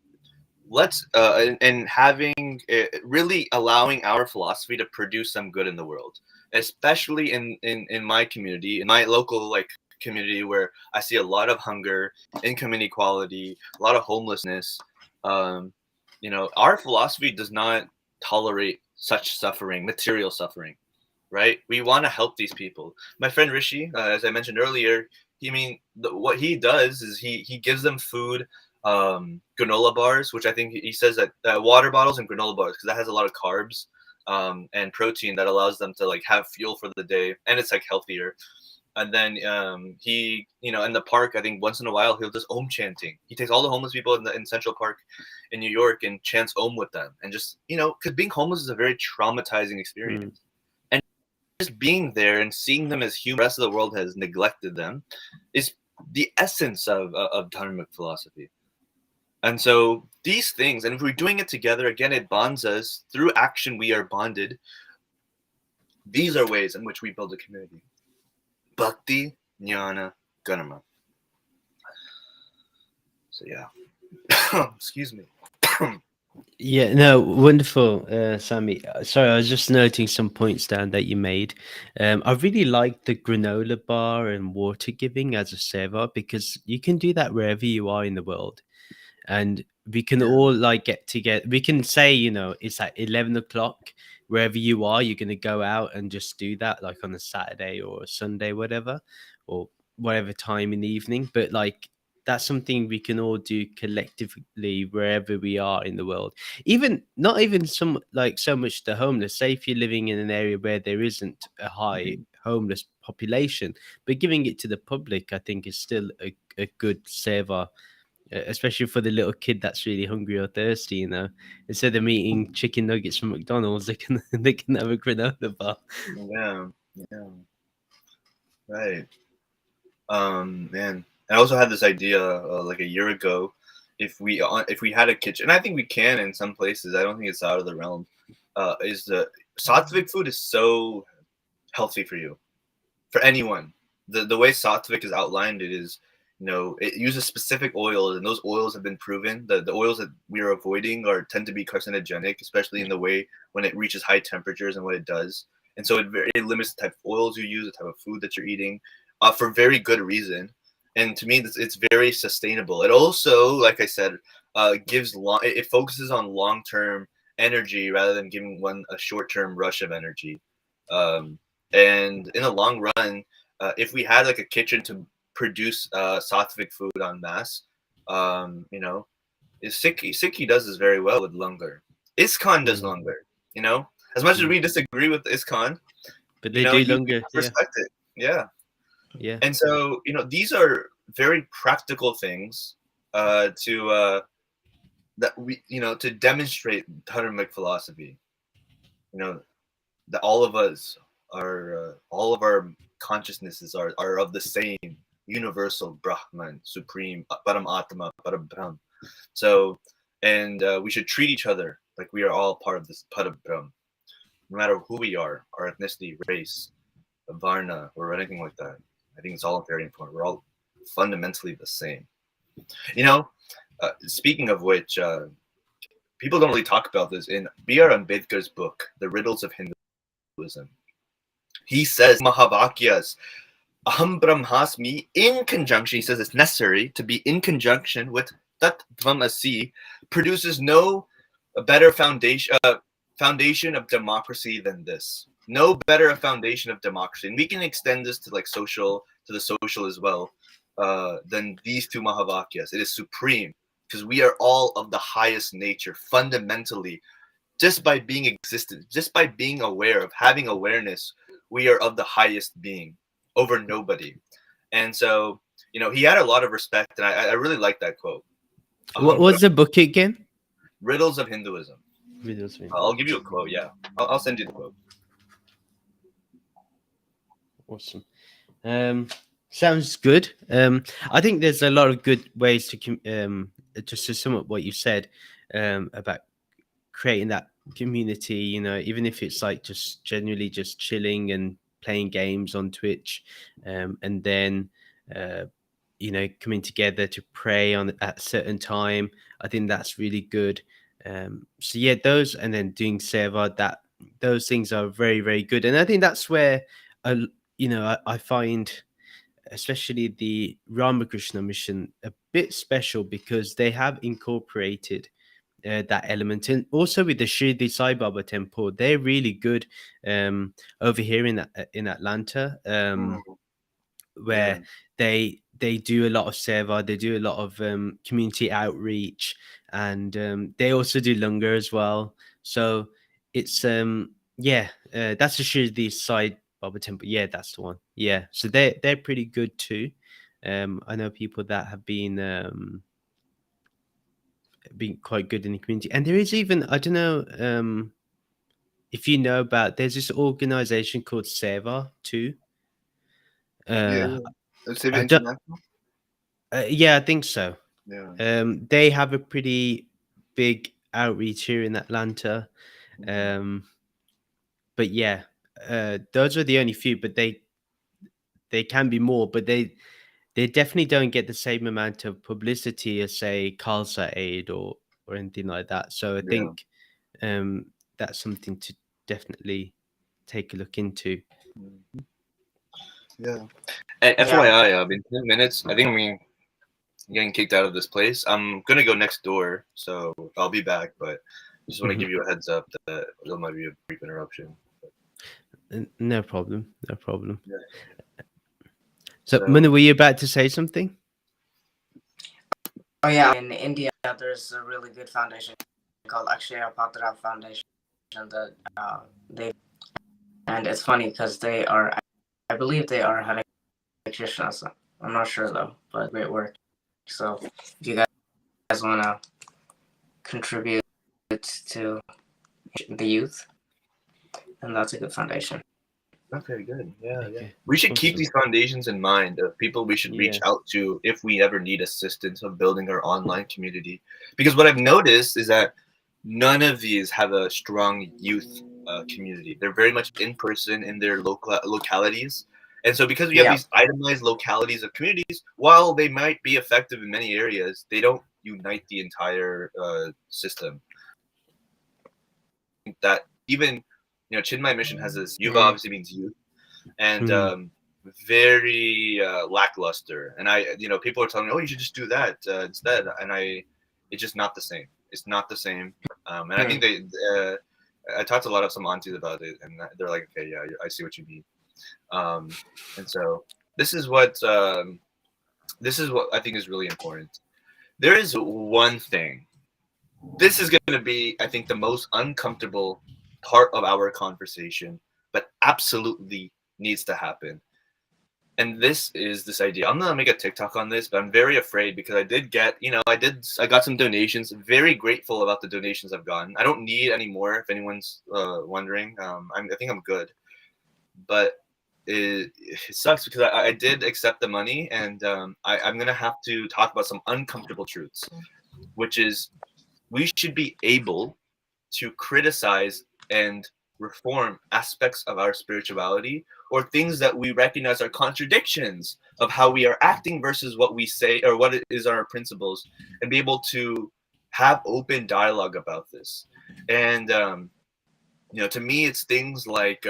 Speaker 2: Let's and having really allowing our philosophy to produce some good in the world, especially in my community, in my local like community where I see a lot of hunger, income inequality, a lot of homelessness. Our philosophy does not tolerate such suffering, material suffering, right? We want to help these people. My friend Rishi, as I mentioned earlier, what he does is he gives them food, granola bars, which I think he says that water bottles and granola bars, because that has a lot of carbs and protein that allows them to like have fuel for the day, and it's like healthier. And then he, in the park, I think once in a while he'll just Om chanting. He takes all the homeless people in Central Park in New York and chants Om with them, and just because being homeless is a very traumatizing experience. Just being there and seeing them as human, the rest of the world has neglected them, is the essence of Dharmic philosophy. And so these things, and if we're doing it together, again, it bonds us. Through action, we are bonded. These are ways in which we build a community. Bhakti, Jnana, Dharma. So yeah. Excuse me.
Speaker 1: Yeah, no, wonderful, Sammy. Sorry, I was just noting some points down that you made. I really like the granola bar and water giving as a server because you can do that wherever you are in the world, and we can
Speaker 2: Yeah.
Speaker 1: all like get together. We can say, it's at 11 o'clock wherever you are. You're gonna go out and just do that, like on a Saturday or a Sunday, whatever, or whatever time in the evening. But like that's something we can all do collectively wherever we are in the world. Even not even some like so much the homeless. Say if you're living in an area where there isn't a high homeless population, but giving it to the public, I think, is still a good saver, especially for the little kid that's really hungry or thirsty. Instead of eating chicken nuggets from McDonald's, they can they can have a granola bar.
Speaker 2: Yeah. Yeah. Right. Man, I also had this idea like a year ago. If we had a kitchen, and I think we can in some places. I don't think it's out of the realm. Is the sattvic food is so healthy for you, for anyone. The way sattvic is outlined, it is, it uses specific oils, and those oils have been proven. The oils that we are avoiding tend to be carcinogenic, especially in the way when it reaches high temperatures and what it does. And so it limits the type of oils you use, the type of food that you're eating, for very good reason. And to me, it's very sustainable. It also, like I said, gives it focuses on long term energy rather than giving one a short term rush of energy. Um, and in the long run, if we had like a kitchen to produce sattvic food en masse, you know, Sikhi does this very well with langar. ISKCON does langar. You know, as much as we disagree with ISKCON,
Speaker 1: But they do
Speaker 2: you
Speaker 1: longer. Yeah,
Speaker 2: respect it. Yeah.
Speaker 1: yeah.
Speaker 2: And so, these are very practical things that we, to demonstrate dharmic philosophy. That all of us all of our consciousnesses are of the same universal Brahman, supreme, Param Atma, Param Brahm. So, and we should treat each other like we are all part of this Param Brahm, no matter who we are, our ethnicity, race, Varna, or anything like that. I think it's all very important. We're all fundamentally the same. Speaking of which, people don't really talk about this. In B.R. Ambedkar's book, The Riddles of Hinduism, he says Mahavakyas, Aham Brahmasmi, in conjunction, he says it's necessary to be in conjunction with Tat Dvamasi, produces no better foundation of democracy than this. No better foundation of democracy. And we can extend this to the social as well, than these two Mahavakyas. It is supreme because we are all of the highest nature fundamentally. Just by being existent, just by being aware of having awareness, we are of the highest being over nobody. And so, he had a lot of respect, and I really like that quote.
Speaker 1: What was the book again?
Speaker 2: Riddles of Hinduism.
Speaker 1: Riddles of Hinduism.
Speaker 2: I'll give you a quote. Yeah, I'll send you the quote.
Speaker 1: Awesome. Sounds good. I think there's a lot of good ways to just to sum up what you said about creating that community. Even if it's like just generally just chilling and playing games on Twitch, and then coming together to pray at a certain time. I think that's really good. So yeah, those, and then doing seva, those things are very, very good. And I think that's where I find especially the Ramakrishna mission a bit special, because they have incorporated that element. And also with the Shirdi Sai Baba temple, they're really good over here in Atlanta, where they do a lot of seva, they do a lot of community outreach, and they also do langar as well. So it's that's the Shirdi Sai Baba temple. Yeah, that's the one. Yeah, so they're pretty good too. I know people that have been quite good in the community, and there is even, I don't know if you know about, there's this organization called Seva too.
Speaker 2: Seva
Speaker 1: I don't,
Speaker 2: International.
Speaker 1: yeah, I think so.
Speaker 2: Yeah.
Speaker 1: They have a pretty big outreach here in Atlanta. But yeah, those are the only few, but they can be more, but they definitely don't get the same amount of publicity as say Khalsa Aid or anything like that. So I
Speaker 2: Yeah.
Speaker 1: think that's something to definitely take a look into.
Speaker 2: Yeah. And FYI, in 10 minutes, I think I'm getting kicked out of this place. I'm gonna go next door, so I'll be back. But I just want to give you a heads up that there might be a brief interruption.
Speaker 1: No problem. No problem.
Speaker 2: Yeah.
Speaker 1: So, Manu, were you about to say something?
Speaker 3: Oh yeah, in India, there's a really good foundation called Akshaya Patra Foundation that and it's funny because I believe they are Hare Krishnas. I'm not sure though, but great work. So if you guys want to contribute to the youth, then that's a good foundation.
Speaker 2: Okay, good. Yeah,
Speaker 1: Okay.
Speaker 2: yeah. We should keep
Speaker 1: Awesome.
Speaker 2: these foundations in mind of people we should reach out to if we ever need assistance of building our online community. Because what I've noticed is that none of these have a strong youth community. They're very much in person in their localities. And so because we have these itemized localities of communities, while they might be effective in many areas, they don't unite the entire system. That even, Chinmay Mission has this, Yuva obviously means youth, and very lackluster. And people are telling me, oh, you should just do that instead. And it's just not the same. It's not the same. And I think I talked to a lot of some aunties about it, and they're like, okay, yeah, I see what you mean. And so this is what I think is really important. There is one thing. This is going to be, I think, the most uncomfortable part of our conversation, but absolutely needs to happen. And this is this idea. I'm gonna make a TikTok on this, but I'm very afraid because I did get, I got some donations. Very grateful about the donations I've gotten. I don't need any more, if anyone's wondering. I think I'm good, but it sucks because I did accept the money, and I'm gonna have to talk about some uncomfortable truths, which is we should be able to criticize and reform aspects of our spirituality or things that we recognize are contradictions of how we are acting versus what we say or what is our principles, and be able to have open dialogue about this. And to me, it's things like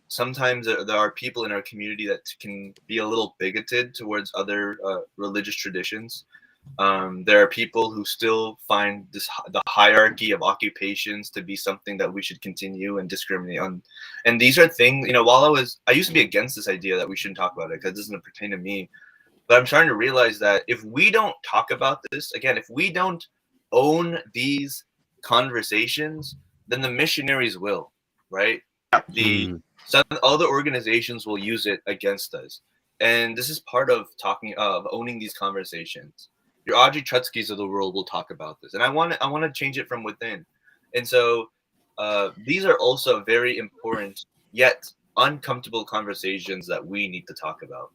Speaker 2: sometimes there are people in our community that can be a little bigoted towards other religious traditions. There are people who still find the hierarchy of occupations to be something that we should continue and discriminate on. And these are things, while I used to be against this idea that we shouldn't talk about it because it doesn't pertain to me. But I'm trying to realize that if we don't talk about this, again, if we don't own these conversations, then the missionaries will, right? Some other organizations will use it against us. And this is part of owning these conversations. Your Audrey Trutskys of the world will talk about this, and I want to change it from within. And so these are also very important yet uncomfortable conversations that we need to talk about.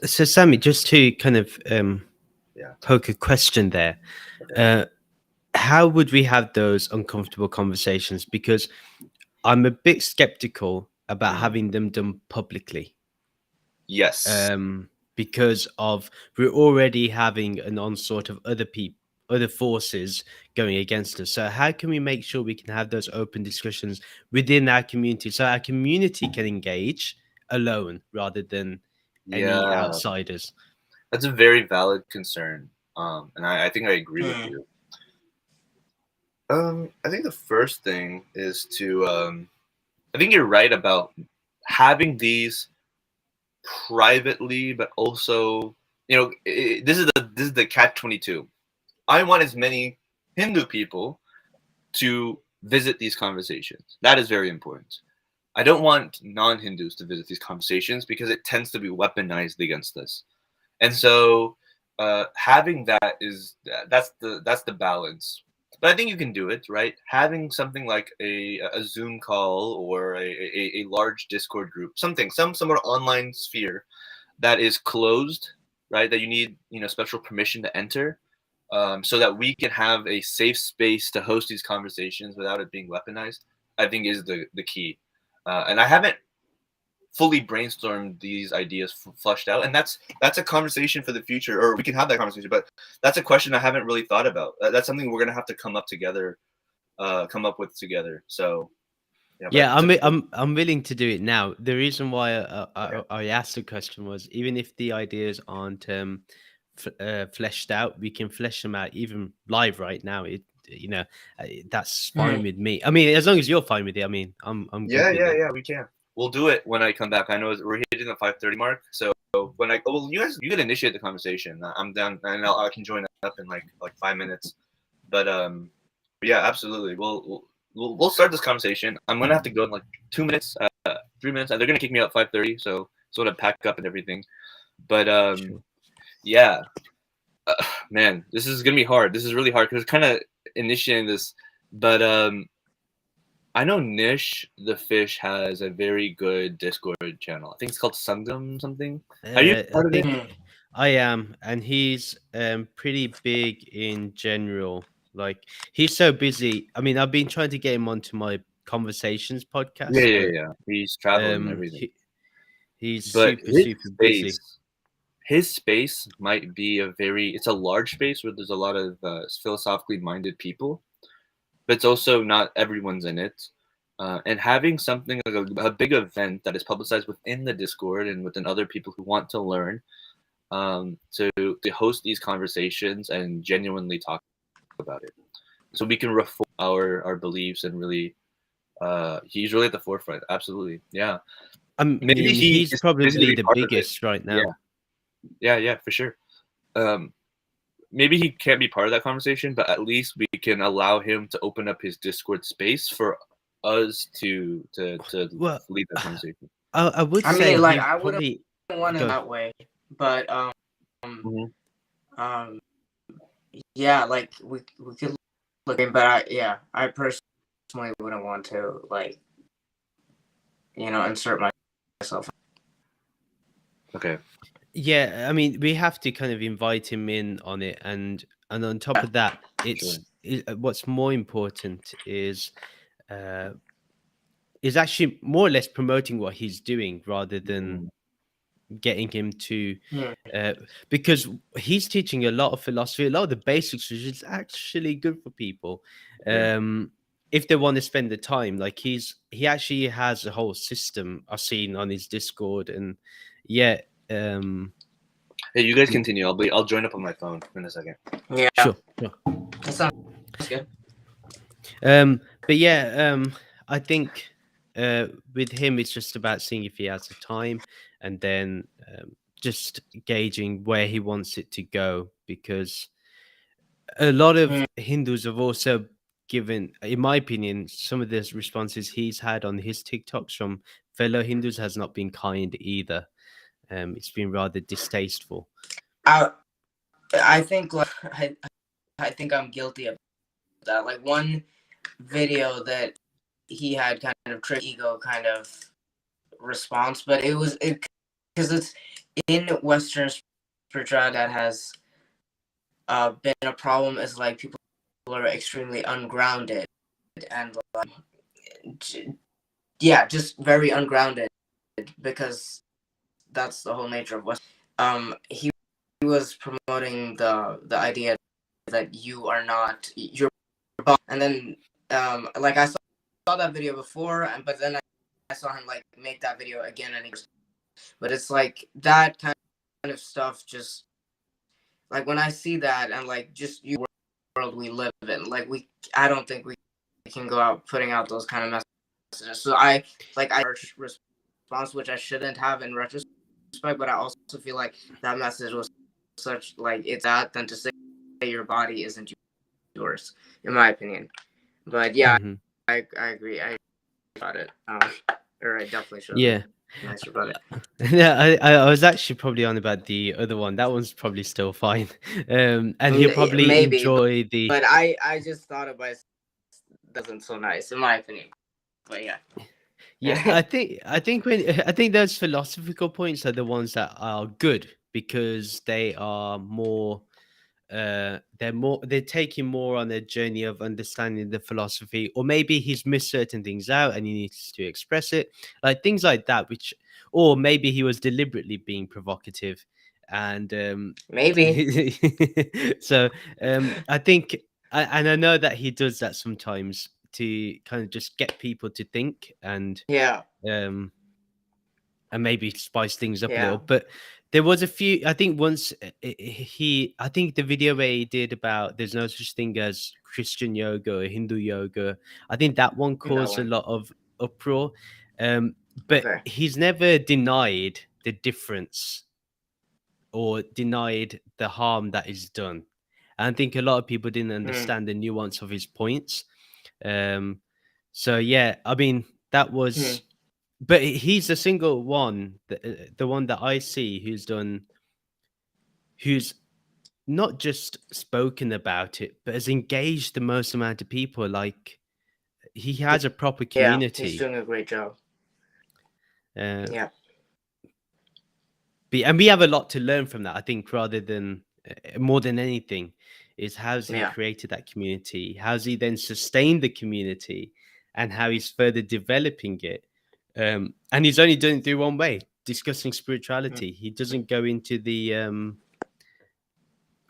Speaker 1: So, Sammy, just to kind of poke a question there, how would we have those uncomfortable conversations? Because I'm a bit skeptical about having them done publicly.
Speaker 2: Yes.
Speaker 1: Because we're already having an onslaught of other forces going against us. So how can we make sure we can have those open discussions within our community so our community can engage alone rather than any outsiders?
Speaker 2: That's a very valid concern. And I think I agree with you. I think the first thing is to I think you're right about having these privately, but also, this is the catch-22. I want as many Hindu people to visit these conversations. That is very important. I don't want non-Hindus to visit these conversations because it tends to be weaponized against us. And so having that's the balance. But I think you can do it, right? Having something like a Zoom call or a large Discord group, some sort of online sphere that is closed, right? That you need special permission to enter, so that we can have a safe space to host these conversations without it being weaponized. I think is the key. And I haven't fully brainstormed these ideas flushed out, and that's a conversation for the future, or we can have that conversation. But that's a question I haven't really thought about. That's something we're gonna have to come up with together. So
Speaker 1: yeah, I'm willing to do it now. The reason why I asked the question was, even if the ideas aren't fleshed out, we can flesh them out even live right now. That's fine with me. I mean, as long as you're fine with it. I mean, I'm good with it.
Speaker 2: we can. We'll do it when I come back. I know we're hitting the 5:30 mark, so when you can initiate the conversation. I'm down, and I can join up in like 5 minutes. But yeah, absolutely. We'll start this conversation. I'm gonna have to go in like 2 minutes, 3 minutes. They're gonna kick me out 5:30, so sort of pack up and everything. But
Speaker 1: Sure.
Speaker 2: yeah, man, this is gonna be hard. This is really hard because it's kind of initiating this. But I know Nish the Fish has a very good Discord channel. I think it's called Sangam something. Are you part of it?
Speaker 1: I am, and he's pretty big in general. Like, he's so busy. I mean, I've been trying to get him onto my Conversations podcast.
Speaker 2: Yeah. He's traveling and everything.
Speaker 1: He's
Speaker 2: but
Speaker 1: super busy.
Speaker 2: His space might be it's a large space where there's a lot of philosophically minded people, but it's also not everyone's in it. And having something like a big event that is publicized within the Discord and within other people who want to learn, to host these conversations and genuinely talk about it, so we can reform our beliefs and really, he's really at the forefront. Absolutely, yeah.
Speaker 1: Maybe he's probably the biggest right now.
Speaker 2: Yeah, for sure. Maybe he can't be part of that conversation, but at least we can allow him to open up his Discord space for us to lead that conversation.
Speaker 1: I would say,
Speaker 3: mean, like, I wouldn't want it that way, but yeah, like we could look in, but I personally wouldn't want to, like, insert myself.
Speaker 2: Okay.
Speaker 1: Yeah, I mean, we have to kind of invite him in on it, and on top of that, what's more important is actually more or less promoting what he's doing rather than getting him to, because he's teaching a lot of philosophy, a lot of the basics, which is actually good for people. If they want to spend the time. Like, he actually has a whole system I've seen on his Discord, and
Speaker 2: hey, you guys continue. I'll join up on my phone in a second.
Speaker 3: Yeah,
Speaker 1: sure.
Speaker 3: That sounds good.
Speaker 1: But yeah, I think with him, it's just about seeing if he has the time, and then just gauging where he wants it to go, because a lot of Hindus have also given, in my opinion, some of the responses he's had on his TikToks from fellow Hindus has not been kind either. It's been rather distasteful.
Speaker 3: I think, like, I think I'm guilty of that. Like, one video that he had kind of trick ego kind of response, but it because it's in Western spirituality that has been a problem, is like people are extremely ungrounded and just very ungrounded, because that's the whole nature of West. He was promoting the idea that you are not your boss, and then like, I saw that video before, but then I saw him, like, make that video again, and but it's like that kind of stuff. Just like, when I see that, and like, just the world we live in, like, I don't think we can go out putting out those kind of messages. So I response, which I shouldn't have in retrospect, but I also feel like that message was such, like, it's that than to say your body isn't yours, in my opinion. But yeah, I agree. I about it. Or I definitely should.
Speaker 1: Yeah.
Speaker 3: Nicer about it.
Speaker 1: Yeah, I was actually probably on about the other one. That one's probably still fine. And he'll probably enjoy the.
Speaker 3: But I just thought about it doesn't so nice, in my opinion. But yeah.
Speaker 1: Yeah, I think those philosophical points are the ones that are good, because they are more they're taking more on a journey of understanding the philosophy, or maybe he's missed certain things out and he needs to express it, like things like that, which, or maybe he was deliberately being provocative, and
Speaker 3: Maybe.
Speaker 1: so I think, and I know that he does that sometimes to kind of just get people to think,
Speaker 3: Yeah.
Speaker 1: um and maybe spice things up a
Speaker 3: Yeah.
Speaker 1: little. But there was a few, I think once I think the video where he did about there's no such thing as Christian yoga or Hindu yoga, I think that one
Speaker 3: That
Speaker 1: caused a
Speaker 3: one.
Speaker 1: lot of uproar. But
Speaker 3: Okay.
Speaker 1: he's never denied the difference or denied the harm that is done. And I think a lot of people didn't understand the nuance of his points. So yeah, I mean, that was, but he's the single one, the one that I see who's not just spoken about it, but has engaged the most amount of people. Like, he has a proper
Speaker 3: Yeah, he's
Speaker 1: community.
Speaker 3: doing a great job. Yeah.
Speaker 1: And we have a lot to learn from that, I think, rather than more than anything, is how's he
Speaker 3: Yeah.
Speaker 1: created that community, how's he then sustained the community, and how he's further developing it. And he's only done it through one way, discussing spirituality. He doesn't go into the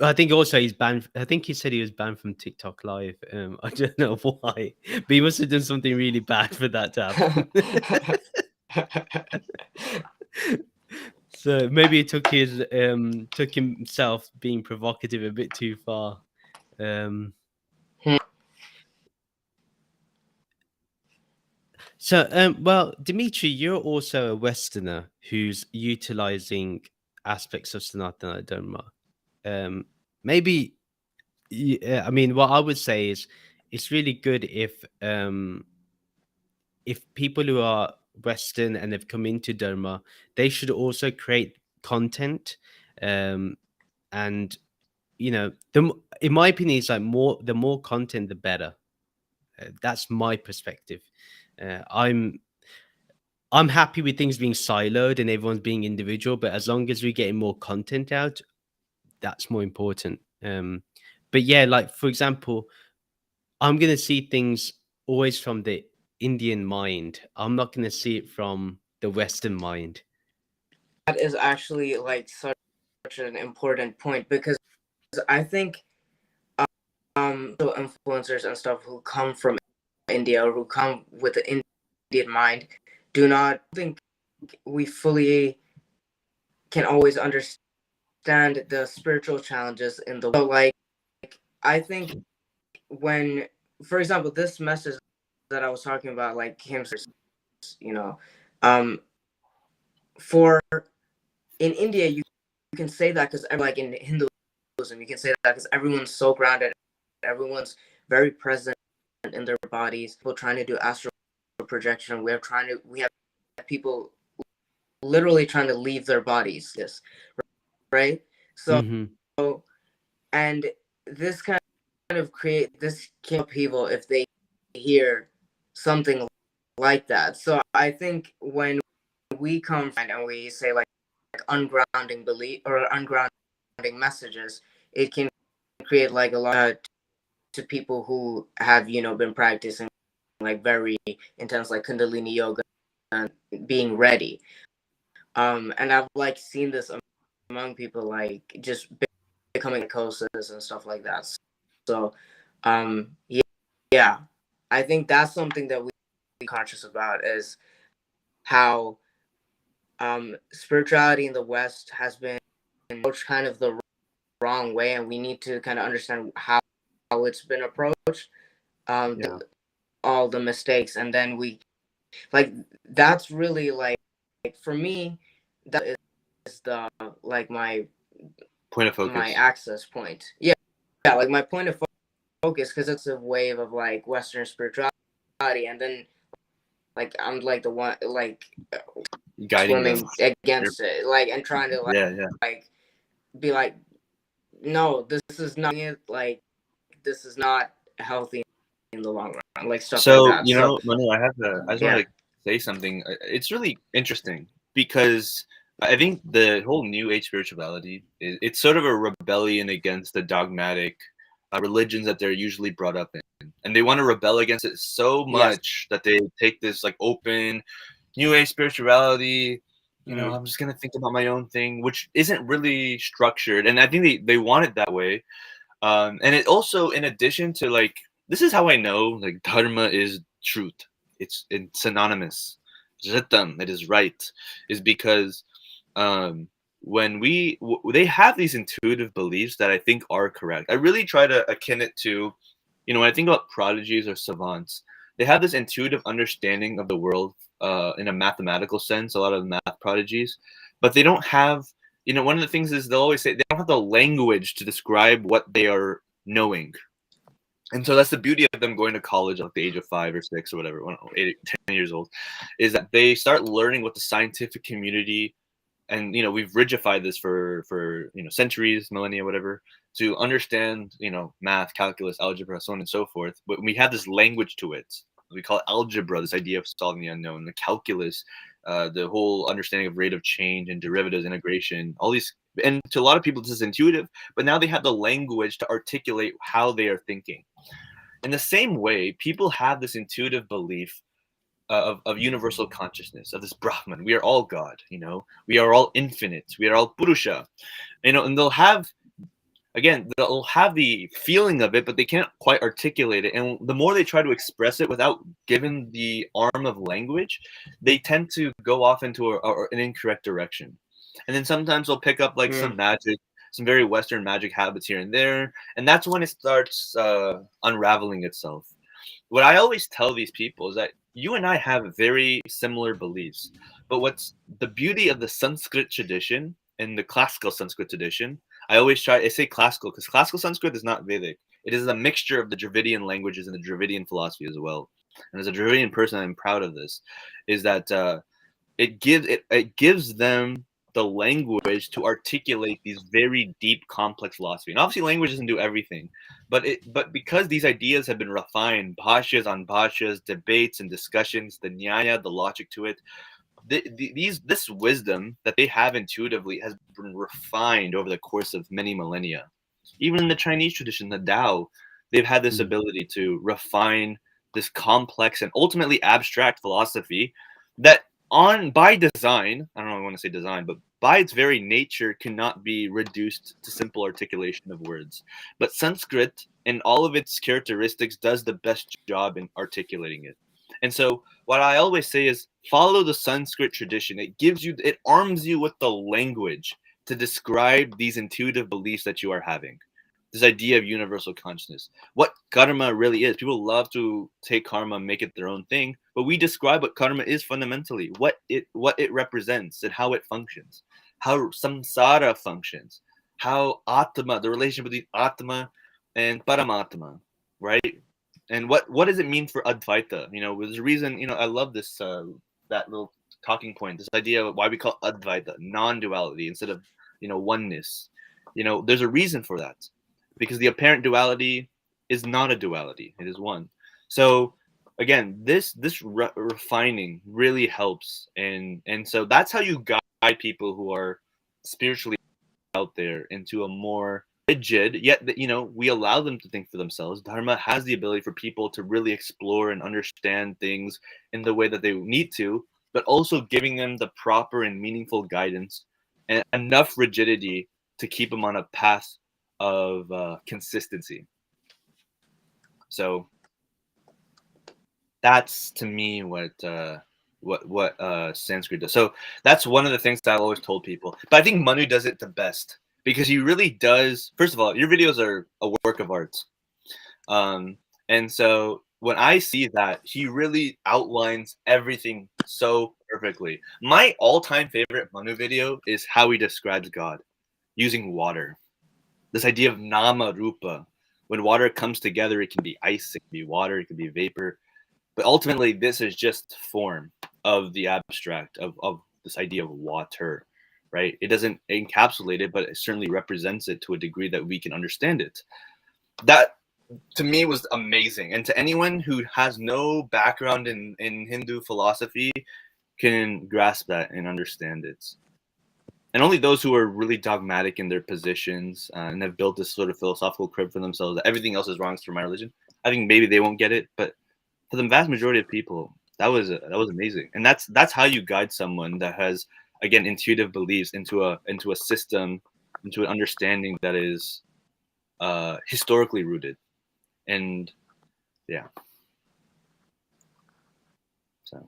Speaker 1: I think also he's banned. I think he said he was banned from TikTok Live. I don't know why, but he must have done something really bad for that to happen. So maybe he took himself being provocative a bit too far. Well, Dimitri, you're also a Westerner who's utilizing aspects of Sanatana Dharma. Maybe, I mean, what I would say is it's really good if people who are Western and have come into Dharma, they should also create content. And you know, in my opinion, it's like the more content, the better. That's my perspective. I'm happy with things being siloed and everyone's being individual, but as long as we're getting more content out, that's more important. But yeah, like for example, I'm gonna see things always from the Indian mind. I'm not gonna see it from the Western mind.
Speaker 3: That is actually like such an important point, because I think so influencers and stuff who come from India or who come with the Indian mind do not think we fully can always understand the spiritual challenges in the world. So, like, I think when, for example, this message that I was talking about, like him, you know, for in India, you can say that because, like in Hinduism, you can say that because everyone's so grounded, everyone's very present in their bodies. People trying to do astral projection. We have people literally trying to leave their bodies. Yes, right. So, and this kind of create this upheaval if they hear something like that. So I think when we come and we say like ungrounding belief or ungrounding messages, it can create like a lot to people who have been practicing like very intense like Kundalini yoga and being ready. And I've like seen this among people like just becoming psychosis and stuff like that. So yeah, I think that's something that we be conscious about, is how spirituality in the West has been approached kind of the wrong way, and we need to kind of understand how it's been approached, all the mistakes, and then we like that's really like for me that is the like my
Speaker 2: point of focus,
Speaker 3: my access point. Yeah, like my point of focus, because it's a wave of like Western spirituality, and then like I'm like the one like
Speaker 2: guiding
Speaker 3: swimming
Speaker 2: them
Speaker 3: against it, like, and trying to like like be like, no, this is not it, like this is not healthy in the long run, like stuff like that.
Speaker 2: Manu, I just want to say something. It's really interesting because I think the whole New Age spirituality it's sort of a rebellion against the dogmatic religions that they're usually brought up in, and they want to rebel against it so
Speaker 3: Yes.
Speaker 2: much that they take this like open New Age spirituality. You know,
Speaker 3: Mm.
Speaker 2: I'm just gonna think about my own thing, which isn't really structured, and I think they want it that way. And it also, in addition to like, this is how I know like Dharma is truth. It's synonymous. Ritam, it is right, is because um, when they have these intuitive beliefs that I think are correct. I really try to akin it to, you know, when I think about prodigies or savants, they have this intuitive understanding of the world in a mathematical sense. A lot of math prodigies, but they don't have. You know, one of the things is they'll always say they don't have the language to describe what they are knowing. And so that's the beauty of them going to college at the age of 5 or 6 or whatever, 10 years old, is that they start learning what the scientific community, and you know we've rigidified this for you know centuries, millennia, whatever, to understand you know math, calculus, algebra, so on and so forth. But we have this language to it. We call it algebra. This idea of solving the unknown, the calculus, the whole understanding of rate of change and derivatives, integration, all these. And to a lot of people, this is intuitive, but now they have the language to articulate how they are thinking. In the same way, people have this intuitive belief of universal consciousness, of this Brahman. We are all God, you know, we are all infinite, we are all Purusha, you know, and they'll have the feeling of it, but they can't quite articulate it. And the more they try to express it without giving the arm of language, they tend to go off into an incorrect direction. And then sometimes they'll pick up like some magic, some very Western magic habits here and there. And that's when it starts unraveling itself. What I always tell these people is that you and I have very similar beliefs. But what's the beauty of the Sanskrit tradition and the classical Sanskrit tradition? I say classical because classical Sanskrit is not Vedic. It is a mixture of the Dravidian languages and the Dravidian philosophy as well. And as a Dravidian person, I'm proud of this. Is that it gives them the language to articulate these very deep, complex philosophy. And obviously, language doesn't do everything, but because these ideas have been refined, bhashyas on bhashyas, debates and discussions, the nyaya, the logic to it, this wisdom that they have intuitively has been refined over the course of many millennia. Even in the Chinese tradition, the Tao, they've had this ability to refine this complex and ultimately abstract philosophy that by design, I don't know, I want to say design, but by its very nature cannot be reduced to simple articulation of words. But Sanskrit and all of its characteristics does the best job in articulating it. And so what I always say is follow the Sanskrit tradition. It arms you with the language to describe these intuitive beliefs that you are having. This idea of universal consciousness, what karma really is. People love to take karma and make it their own thing, but we describe what karma is fundamentally, what it represents and how it functions, how samsara functions, how atma, the relationship between atma and paramatma, right? And what does it mean for Advaita? You know, there's a reason. You know, I love this that little talking point. This idea of why we call Advaita non-duality instead of oneness. You know, there's a reason for that, because the apparent duality is not a duality; it is one. So again, this refining really helps, and so that's how you guide people who are spiritually out there into a more rigid, yet we allow them to think for themselves. Dharma has the ability for people to really explore and understand things in the way that they need to, but also giving them the proper and meaningful guidance and enough rigidity to keep them on a path of consistency. So that's to me what Sanskrit does. So that's one of the things that I've always told people. But I think Manu does it the best, because he really does. First of all, your videos are a work of art. And so when I see that, he really outlines everything so perfectly. My all-time favorite Manu video is how he describes God using water. This idea of nama rupa. When water comes together, it can be ice, it can be water, it can be vapor. But ultimately, this is just form of the abstract of this idea of water, right? It doesn't encapsulate it, but it certainly represents it to a degree that we can understand it. That, to me, was amazing. And to anyone who has no background in Hindu philosophy can grasp that and understand it. and only those who are really dogmatic in their positions and have built this sort of philosophical crib for themselves that everything else is wrong through my religion, I think maybe they won't get it. But for the vast majority of people, that was amazing, and that's how you guide someone that has, again, intuitive beliefs into a system, into an understanding that is historically rooted. And yeah, so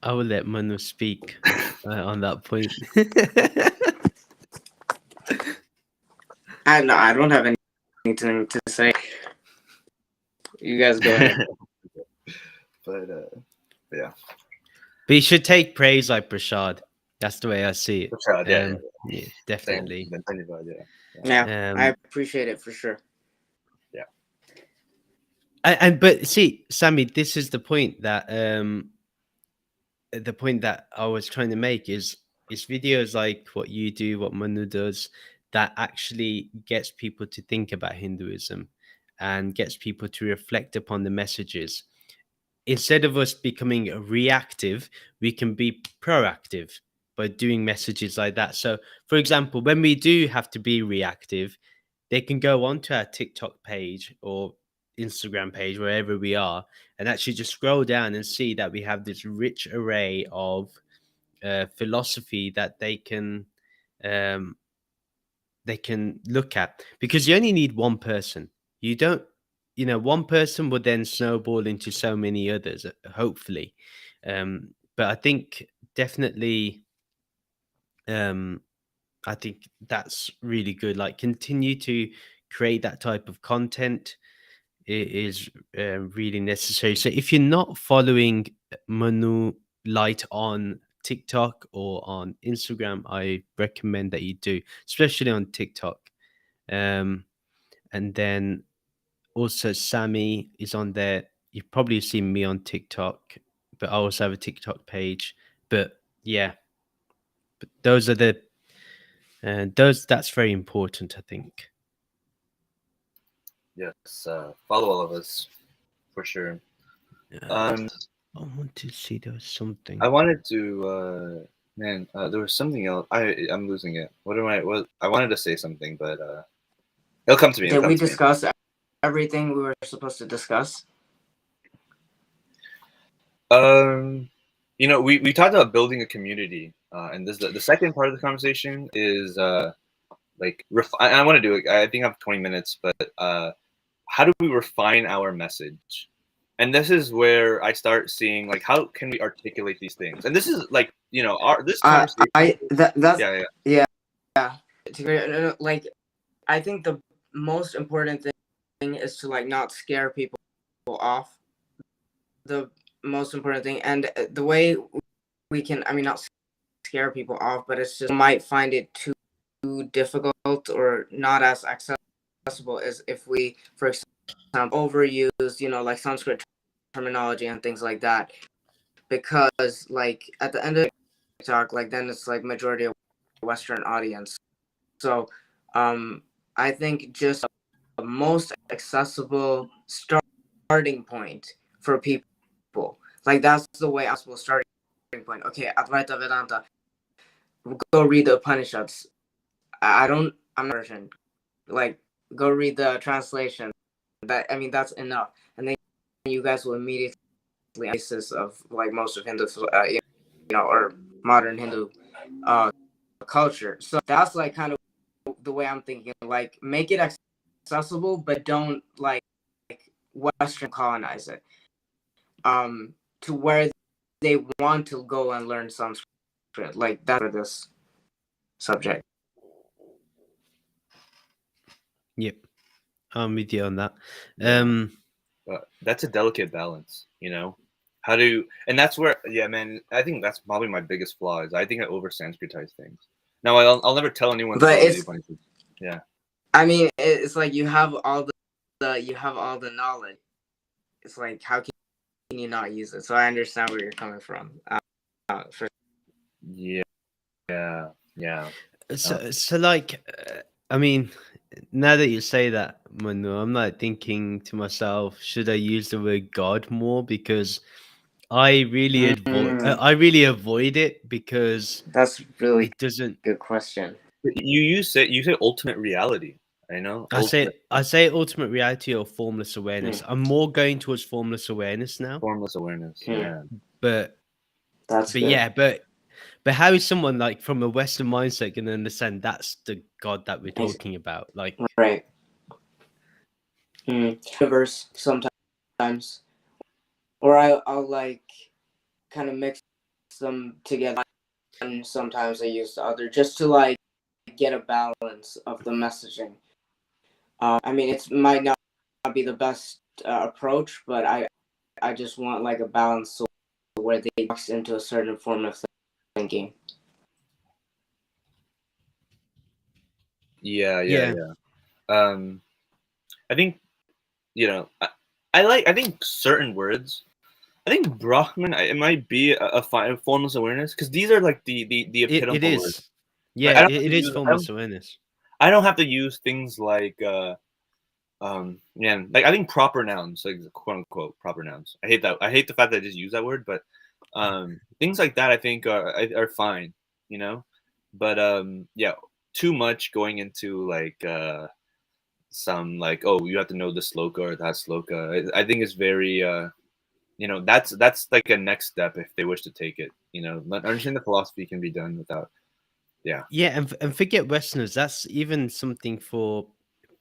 Speaker 1: I will let Manu speak on that point.
Speaker 3: I don't have anything to say. You guys go ahead.
Speaker 2: but yeah,
Speaker 1: But you should take praise like Prashad. That's the way I see it.
Speaker 2: Prashad,
Speaker 1: Yeah, definitely.
Speaker 3: Yeah, I appreciate it for sure.
Speaker 2: Yeah.
Speaker 1: And but see, Sammy, this is the point that I was trying to make is videos like what you do, what Manu does, that actually gets people to think about Hinduism and gets people to reflect upon the messages. Instead of us becoming reactive, we can be proactive by doing messages like that. So, for example, when we do have to be reactive, they can go onto our TikTok page or Instagram page, wherever we are, and actually just scroll down and see that we have this rich array of philosophy that um, they can look at, because you only need one person. You don't, one person would then snowball into so many others, hopefully. But I think definitely, I think that's really good. Like, continue to create that type of content. It is really necessary. So if you're not following Manu Light on TikTok or on Instagram, I recommend that you do, especially on TikTok. And then also Sammy is on there. You've probably seen me on TikTok, but I also have a TikTok page. But yeah, but those are the that's very important, I think.
Speaker 2: Yes, follow all of us for sure.
Speaker 1: I want to see there was something.
Speaker 2: I wanted to, man. There was something else. I'm losing it. What I wanted to say something, but it'll come to me.
Speaker 3: Did we discuss everything we were supposed to discuss?
Speaker 2: We talked about building a community, and this the second part of the conversation is like I want to do it. I think I have 20 minutes, but how do we refine our message? And this is where I start seeing, like, how can we articulate these things? And this is like, this conversation.
Speaker 3: Like, I think the most important thing is to like not scare people off. The most important thing, and the way we can, not scare people off, but it's just might find it too difficult or not as accessible as if we, for example, overuse, like Sanskrit terminology and things like that, because like at the end of TikTok, like then it's like majority of Western audience. So I think just the most accessible starting point for people, like that's the way possible starting point. Okay, Advaita Vedanta, go read the Upanishads. I'm not version. Like, go read the translation. That's enough, and then you guys will immediately basis of like most of Hindu, or modern Hindu culture. So that's like kind of the way I'm thinking. Like, make it accessible, but don't like Western colonize it. To where they want to go and learn Sanskrit, like that for this subject.
Speaker 1: Yep, I'm with you on that.
Speaker 2: That's a delicate balance, How do, and that's where, man, I think that's probably my biggest flaw is I think I over Sanskritize things. Now I'll never tell anyone.
Speaker 3: But
Speaker 2: yeah.
Speaker 3: It's like you have all the knowledge. It's like, how can you not use it? So I understand where you're coming from.
Speaker 2: Yeah.
Speaker 1: So like, now that you say that, Manu, I'm like thinking to myself, should I use the word God more? Because I really avoid it because
Speaker 3: That's really
Speaker 1: it doesn't.
Speaker 3: good question.
Speaker 2: You say ultimate reality. I know ultimate
Speaker 1: I say ultimate reality or formless awareness.
Speaker 3: Hmm.
Speaker 1: I'm more going towards formless awareness now.
Speaker 2: formless awareness.
Speaker 3: Hmm.
Speaker 2: Yeah.
Speaker 1: But
Speaker 3: That's
Speaker 1: but
Speaker 3: good.
Speaker 1: yeah, but how is someone like from a Western mindset going to understand that's the God that we're talking about? Like,
Speaker 3: Right. Universe sometimes, or I'll like kind of mix them together, and sometimes I use the other just to like get a balance of the messaging. I mean, it might not be the best approach, but I just want like a balance so where they box into a certain form of thinking.
Speaker 2: Yeah.
Speaker 1: yeah,
Speaker 2: I think I think certain words. I think Brahman. It might be a formless awareness because these are like the
Speaker 1: it
Speaker 2: epitomal words.
Speaker 1: is. Yeah,
Speaker 2: Like, I don't have
Speaker 1: it
Speaker 2: to
Speaker 1: is
Speaker 2: use.
Speaker 1: formless awareness.
Speaker 2: I don't have to use things like yeah, like I think proper nouns, like quote unquote proper nouns. I hate that. I hate the fact that I just use that word, but things like that I think are fine, you know. But yeah, too much going into like some like, oh, you have to know this sloka or that sloka. I think it's very that's like a next step if they wish to take it. Understanding the philosophy can be done without. Yeah.
Speaker 1: Yeah, and forget Westerners. That's even something for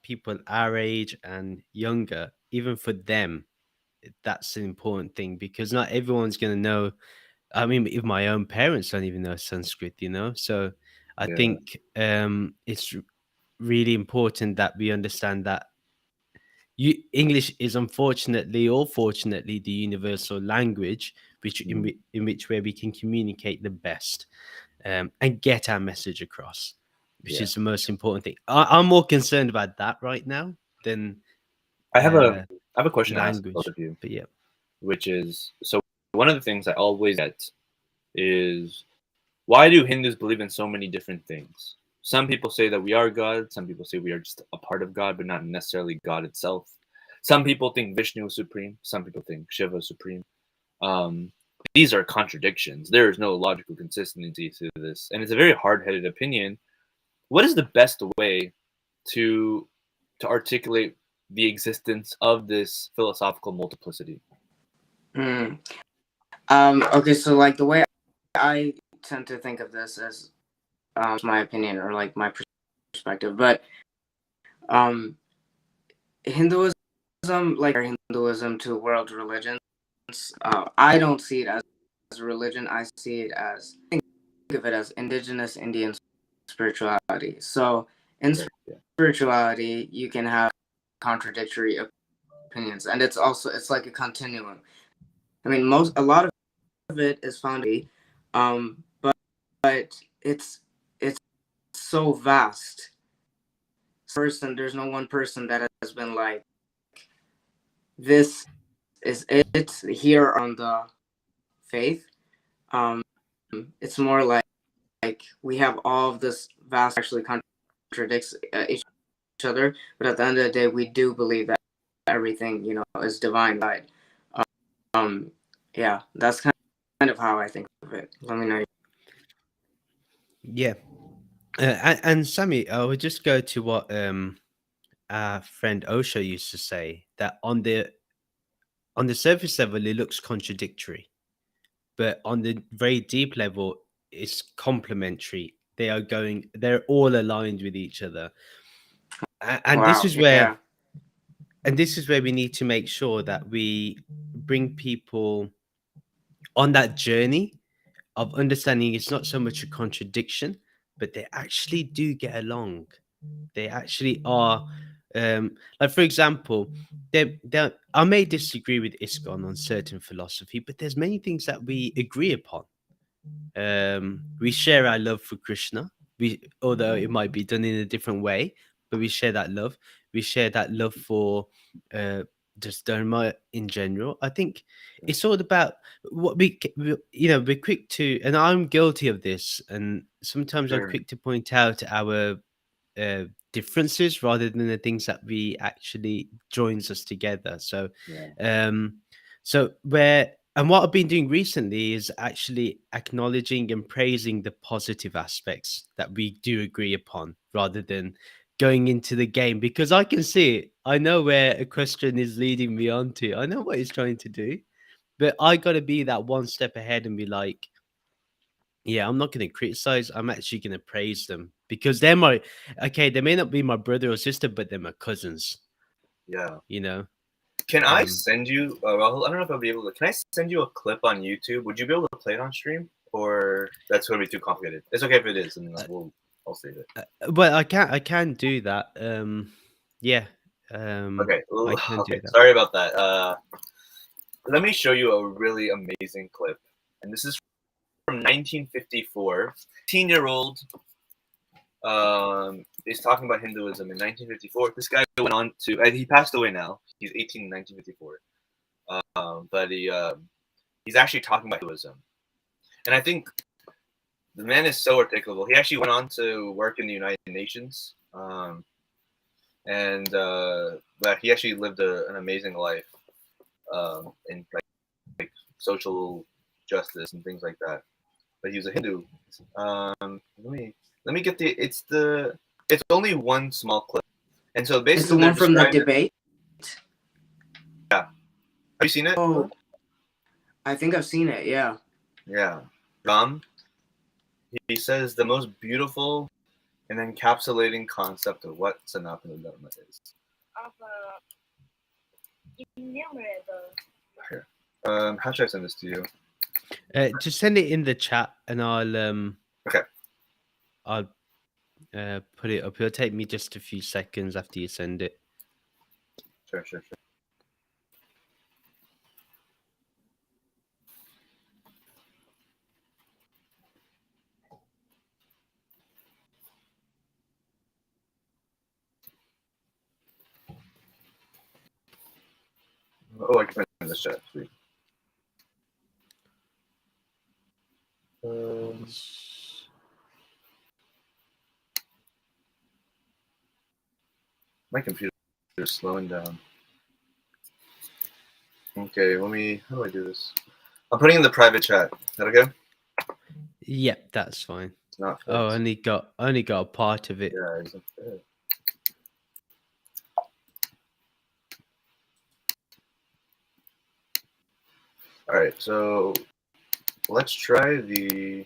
Speaker 1: people our age and younger. Even for them, that's an important thing because not everyone's going to know. I mean, if my own parents don't even know Sanskrit, so I
Speaker 2: Yeah.
Speaker 1: think it's really important that we understand that English is unfortunately or fortunately the universal language in which where we can communicate the best and get our message across, which
Speaker 2: Yeah.
Speaker 1: is the most important thing. I'm more concerned about that right now than
Speaker 2: I have a question to ask both
Speaker 1: language.
Speaker 2: of you,
Speaker 1: But yeah,
Speaker 2: which is, so one of the things I always get is, why do Hindus believe in so many different things? Some people say that we are God. Some people say we are just a part of God, but not necessarily God itself. Some people think Vishnu is supreme. Some people think Shiva is supreme. Um, these are contradictions. There is no logical consistency to this, and it's a very hard-headed opinion. What is the best way to articulate the existence of this philosophical multiplicity?
Speaker 3: Okay, so like the way I tend to think of this as my opinion or like my perspective, but Hinduism, like Hinduism to world religions, I don't see it as a religion. I see it as, think of it as indigenous Indian spirituality. So in spirituality, you can have contradictory opinions, and it's like a continuum. I mean, a lot of it is found to be, but it's so vast. There's no one person that has been like, this is it here on the faith. It's more like we have all of this vast actually contradicts each other, but at the end of the day, we do believe that everything is divine. Right? Yeah, that's kind of how I think of it. Let me know.
Speaker 1: yeah. And Sammy, I would just go to what our friend Osho used to say, that on the surface level it looks contradictory, but on the very deep level it's complementary. They're all aligned with each other. And this
Speaker 3: Wow.
Speaker 1: is where
Speaker 3: Yeah.
Speaker 1: we need to make sure that we bring people on that journey of understanding it's not so much a contradiction, but they actually do get along. They actually are. Like for example, I may disagree with ISKCON on certain philosophy, but there's many things that we agree upon. We share our love for Krishna. Although it might be done in a different way, but we share that love. We share that love for uh, just Dharma in general. I think it's all about what we're quick to, and I'm guilty of this. And sometimes I'm
Speaker 2: Sure.
Speaker 1: quick to point out our differences rather than the things that we actually joins us together. So,
Speaker 2: Yeah.
Speaker 1: so where And what I've been doing recently is actually acknowledging and praising the positive aspects that we do agree upon rather than going into the game, because I can see it. I know where a question is leading me on to. I know what he's trying to do, but I got to be that one step ahead and be like, yeah, I'm not going to criticize. I'm actually going to praise them because they're my, okay, they may not be my brother or sister, but they're my cousins,
Speaker 2: Yeah.
Speaker 1: you know?
Speaker 2: Can I send you, Rahul, I don't know if I'll be able to, can I send you a clip on YouTube? Would you be able to play it on stream? Or that's going to be too complicated? It's okay if it is, and I'll save it.
Speaker 1: Well, I can do that. Yeah.
Speaker 2: Okay.
Speaker 1: I can do
Speaker 2: Okay.
Speaker 1: that.
Speaker 2: Sorry about that. Let me show you a really amazing clip. And this is from 1954. 18-year-old is talking about Hinduism in 1954. This guy went on to, he passed away now. He's 18 in 1954. But he's actually talking about Hinduism. And I think the man is so articulable. He actually went on to work in the United Nations. But he actually lived an amazing life in like social justice and things like that. But he was a Hindu. Let me get it's only one small clip, and so basically
Speaker 3: it's the one from the debate.
Speaker 2: Yeah, have you seen it?
Speaker 3: Oh, I think I've seen it. Yeah.
Speaker 2: Yeah, Ram. He says the most beautiful and encapsulating concept of what Sanatana Dharma is. Here. How should I send this to you?
Speaker 1: Just send it in the chat, and I'll
Speaker 2: okay.
Speaker 1: I'll put it up. It'll take me just a few seconds after you send it.
Speaker 2: Sure. Oh, I can find this chat. Sweet. My computer is slowing down. Okay, how do I do this? I'm putting in the private chat. Is that okay?
Speaker 1: Yeah, that's fine.
Speaker 2: It's not
Speaker 1: I only got a part of it.
Speaker 2: Yeah, it's okay. All right, so let's try so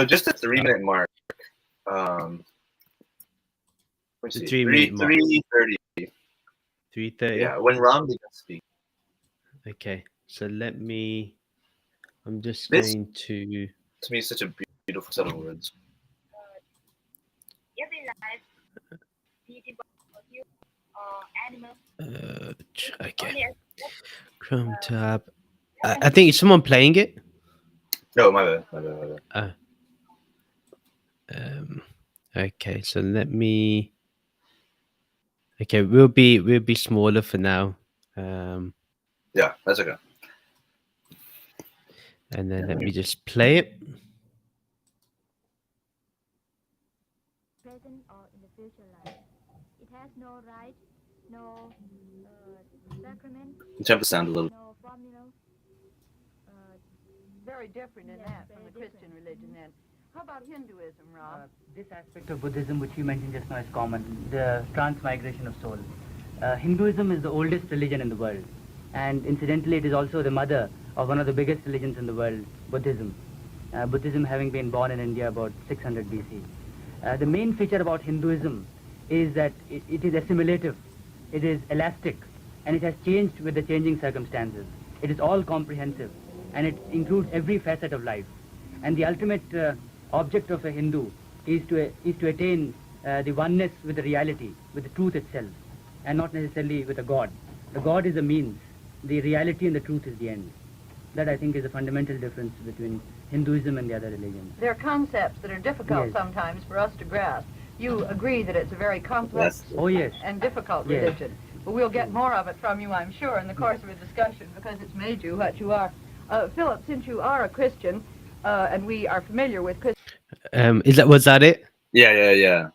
Speaker 2: just a 3-minute mark. Let's see. 3:30.
Speaker 1: 3:30.
Speaker 2: Yeah, when Ram begins speaking.
Speaker 1: Okay, so I'm just going to.
Speaker 2: To me, such a beautiful set of words.
Speaker 1: Okay. Chrome tab. I think is someone playing it?
Speaker 2: No, my bad.
Speaker 1: Okay, so let me. Okay, we'll be smaller for now.
Speaker 2: Yeah, that's okay.
Speaker 1: And then let me just play it.
Speaker 4: Present or in the future life, it has no right, no sacrament.
Speaker 2: You have to sound a little.
Speaker 4: No formula.
Speaker 5: Very different in that from the Christian religion. Then, how about Hinduism, Rob?
Speaker 6: This aspect of Buddhism, which you mentioned just now, is common: the transmigration of soul. Hinduism is the oldest religion in the world, and incidentally, it is also the mother of one of the biggest religions in the world, Buddhism. Buddhism having been born in India about 600 BC. The main feature about Hinduism is that it is assimilative, it is elastic, and it has changed with the changing circumstances. It is all comprehensive, and it includes every facet of life. And the ultimate object of a Hindu is to attain the oneness with the reality, with the truth itself, and not necessarily with a god. The god is a means, the reality and the truth is the end. That, I think, is a fundamental difference between Hinduism and the other religions.
Speaker 5: There are concepts that are difficult
Speaker 6: Yes.
Speaker 5: sometimes for us to grasp. You agree that it's a very complex
Speaker 6: Oh yes.
Speaker 5: and difficult
Speaker 6: Yes.
Speaker 5: religion. But we'll get more of it from you, I'm sure, in the course of a discussion, because it's made you what you are. Philip, since you are a Christian, and we are familiar with Christian...
Speaker 1: Was that it?
Speaker 2: Yeah.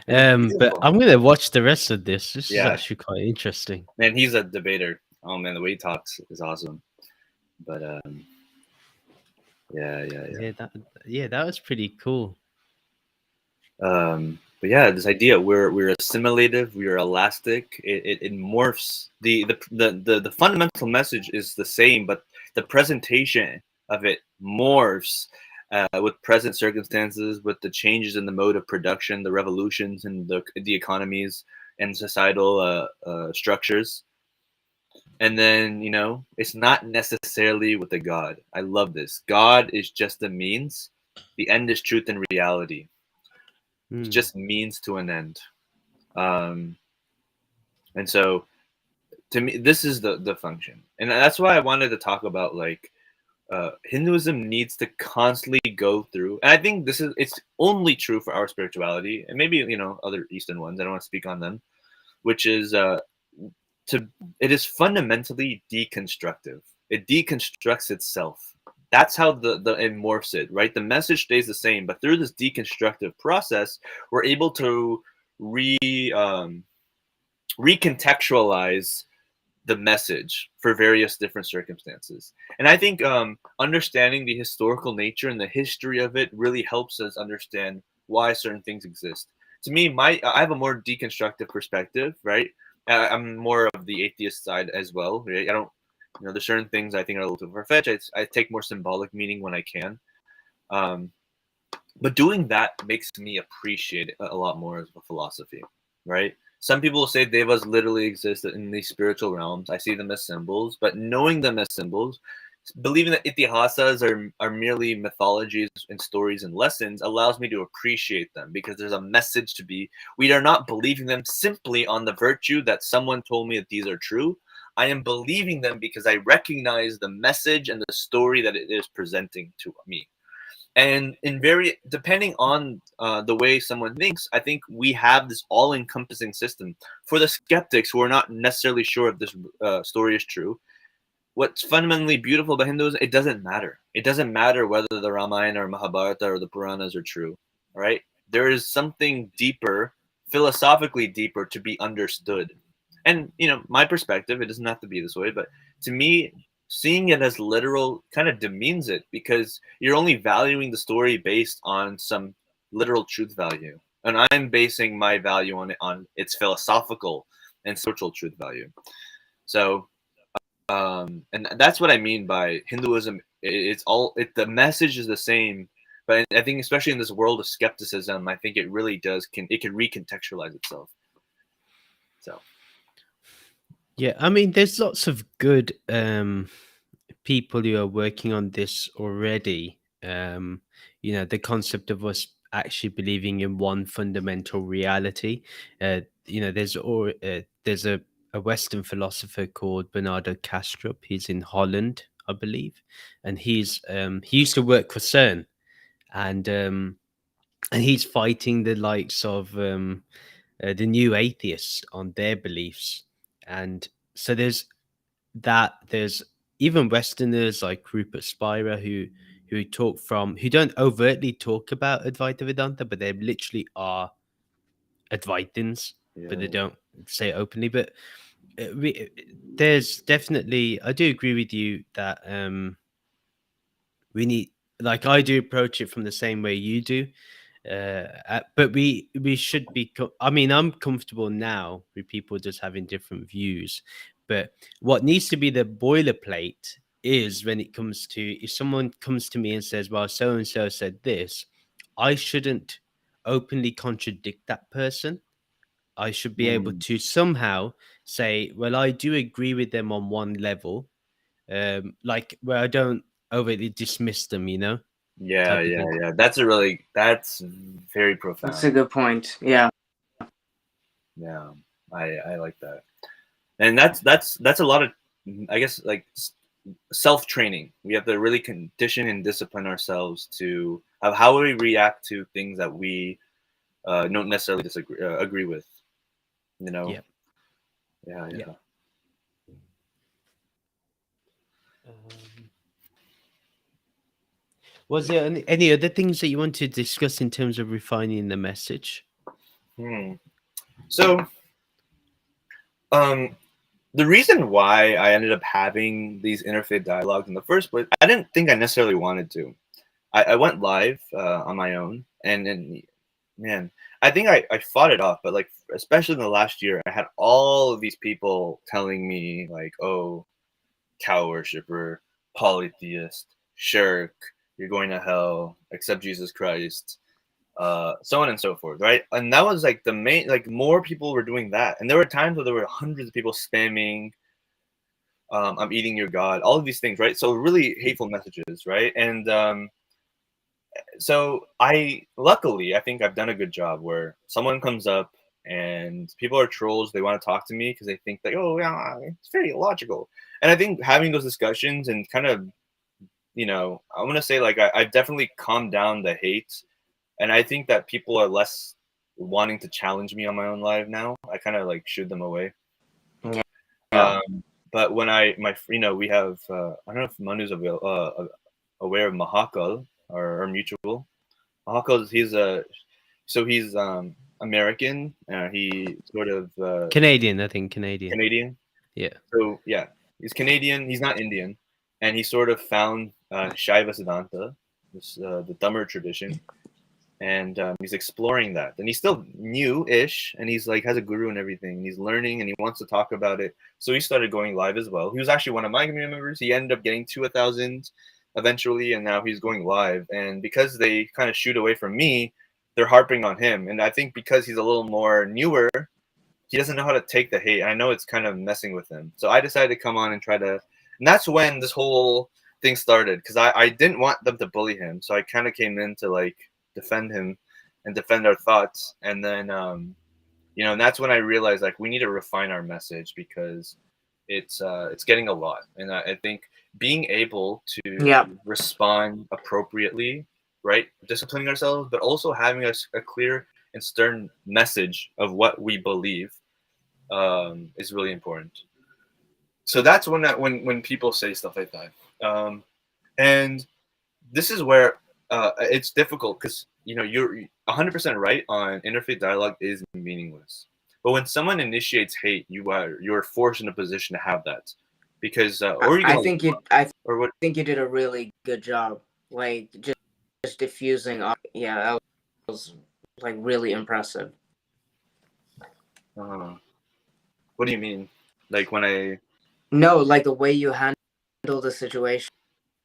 Speaker 1: But I'm gonna watch the rest of this. This is
Speaker 2: Yeah.
Speaker 1: actually quite interesting.
Speaker 2: Man, he's a debater. Oh man, the way he talks is awesome. But yeah.
Speaker 1: That was pretty cool.
Speaker 2: But yeah, this idea we're assimilative, we're elastic. It morphs. The fundamental message is the same, but the presentation of it morphs with present circumstances, with the changes in the mode of production, the revolutions in the economies and societal structures. And then, it's not necessarily with the God. I love this. God is just a means. The end is truth and reality. It's just means to an end. And so to me, this is the function. And that's why I wanted to talk about Hinduism needs to constantly go through, and I think it's only true for our spirituality and maybe, other Eastern ones. I don't want to speak on them, which is it is fundamentally deconstructive. It deconstructs itself. That's how it morphs it, right? The message stays the same, but through this deconstructive process, we're able to recontextualize the message for various different circumstances. And I think understanding the historical nature and the history of it really helps us understand why certain things exist. To me, I have a more deconstructive perspective, right? I'm more of the atheist side as well, right? I don't, there's certain things I think are a little too far-fetched. I take more symbolic meaning when I can. But doing that makes me appreciate it a lot more as a philosophy, right? Some people will say devas literally exist in these spiritual realms. I see them as symbols, but knowing them as symbols, believing that itihasas are merely mythologies and stories and lessons allows me to appreciate them because there's a message to be. We are not believing them simply on the virtue that someone told me that these are true. I am believing them because I recognize the message and the story that it is presenting to me. And depending on the way someone thinks, I think we have this all-encompassing system. For the skeptics who are not necessarily sure if this story is true, what's fundamentally beautiful about Hinduism, it doesn't matter. It doesn't matter whether the Ramayana or Mahabharata or the Puranas are true, right? There is something deeper, philosophically deeper, to be understood. And, my perspective, it doesn't have to be this way, but to me, seeing it as literal kind of demeans it because you're only valuing the story based on some literal truth value. And I'm basing my value on its philosophical and spiritual truth value. So, and that's what I mean by Hinduism. The message is the same, but I think especially in this world of skepticism, I think it really can recontextualize itself. So.
Speaker 1: Yeah, I mean, there's lots of good people who are working on this already. The concept of us actually believing in one fundamental reality. There's a Western philosopher called Bernardo Kastrup. He's in Holland, I believe, and he used to work for CERN, and he's fighting the likes of the new atheists on their beliefs. And so there's even Westerners like Rupert Spira who don't overtly talk about Advaita Vedanta, but they literally are Advaitins, but they don't say it openly. But there's definitely, I do agree with you that we need, I do approach it from the same way you do. But we should be. I mean, I'm comfortable now with people just having different views. But what needs to be the boilerplate is when it comes to, if someone comes to me and says, "Well, so and so said this," I shouldn't openly contradict that person. I should be able to somehow say, "Well, I do agree with them on one level," where I don't overly dismiss them.
Speaker 2: Yeah. That's very profound.
Speaker 3: That's a good point. Yeah.
Speaker 2: Yeah, I like that, and that's a lot of, I guess, self-training. We have to really condition and discipline ourselves to how we react to things that we don't necessarily agree with.
Speaker 1: Yeah.
Speaker 2: Yeah.
Speaker 1: Was there any other things that you want to discuss in terms of refining the message?
Speaker 2: So, the reason why I ended up having these interfaith dialogues in the first place, I didn't think I necessarily wanted to. I went live on my own, and then, man, I think I fought it off. But like, especially in the last year, I had all of these people telling me like, "Oh, cow worshiper, polytheist, shirk, you're going to hell, accept Jesus Christ," so on and so forth, right? And that was like the main, like more people were doing that, and there were times where there were hundreds of people spamming, "I'm eating your God," all of these things, right? So really hateful messages, right? And so luckily, I think I've done a good job where someone comes up and people are trolls. They want to talk to me because they think like, oh yeah, it's very illogical. And I think having those discussions and kind of, I want to say like I've definitely calmed down the hate, and I think that people are less wanting to challenge me on my own live now. I kind of like shooed them away.
Speaker 3: Yeah.
Speaker 2: But when we have I don't know if Manu's aware of Mahakal, our mutual. Mahakal, he's American. He sort of
Speaker 1: Canadian, I think. Canadian. Yeah.
Speaker 2: So yeah, he's Canadian. He's not Indian, and he sort of found Shaiva Siddhanta, the Dhamma tradition, and he's exploring that. And he's still new-ish, and he's like has a guru and everything. And he's learning, and he wants to talk about it. So he started going live as well. He was actually one of my community members. He ended up getting to 1,000 eventually, and now he's going live. And because they kind of shoot away from me, they're harping on him. And I think because he's a little more newer, he doesn't know how to take the hate. I know it's kind of messing with him. So I decided to come on and try to, and that's when this whole thing started, because I didn't want them to bully him. So I kind of came in to like defend him and defend our thoughts. And then, and that's when I realized like we need to refine our message, because it's getting a lot. And I think being able to respond appropriately, right? Disciplining ourselves, but also having a clear and stern message of what we believe is really important. So that's when people say stuff like that. And this is where it's difficult, because you're 100% right on interfaith dialogue is meaningless. But when someone initiates hate, you're forced in a position to have that, because
Speaker 3: I think you did a really good job, like just diffusing. Yeah, that was like really impressive.
Speaker 2: What do you mean? Like when I?
Speaker 3: No, like the way you handle the situation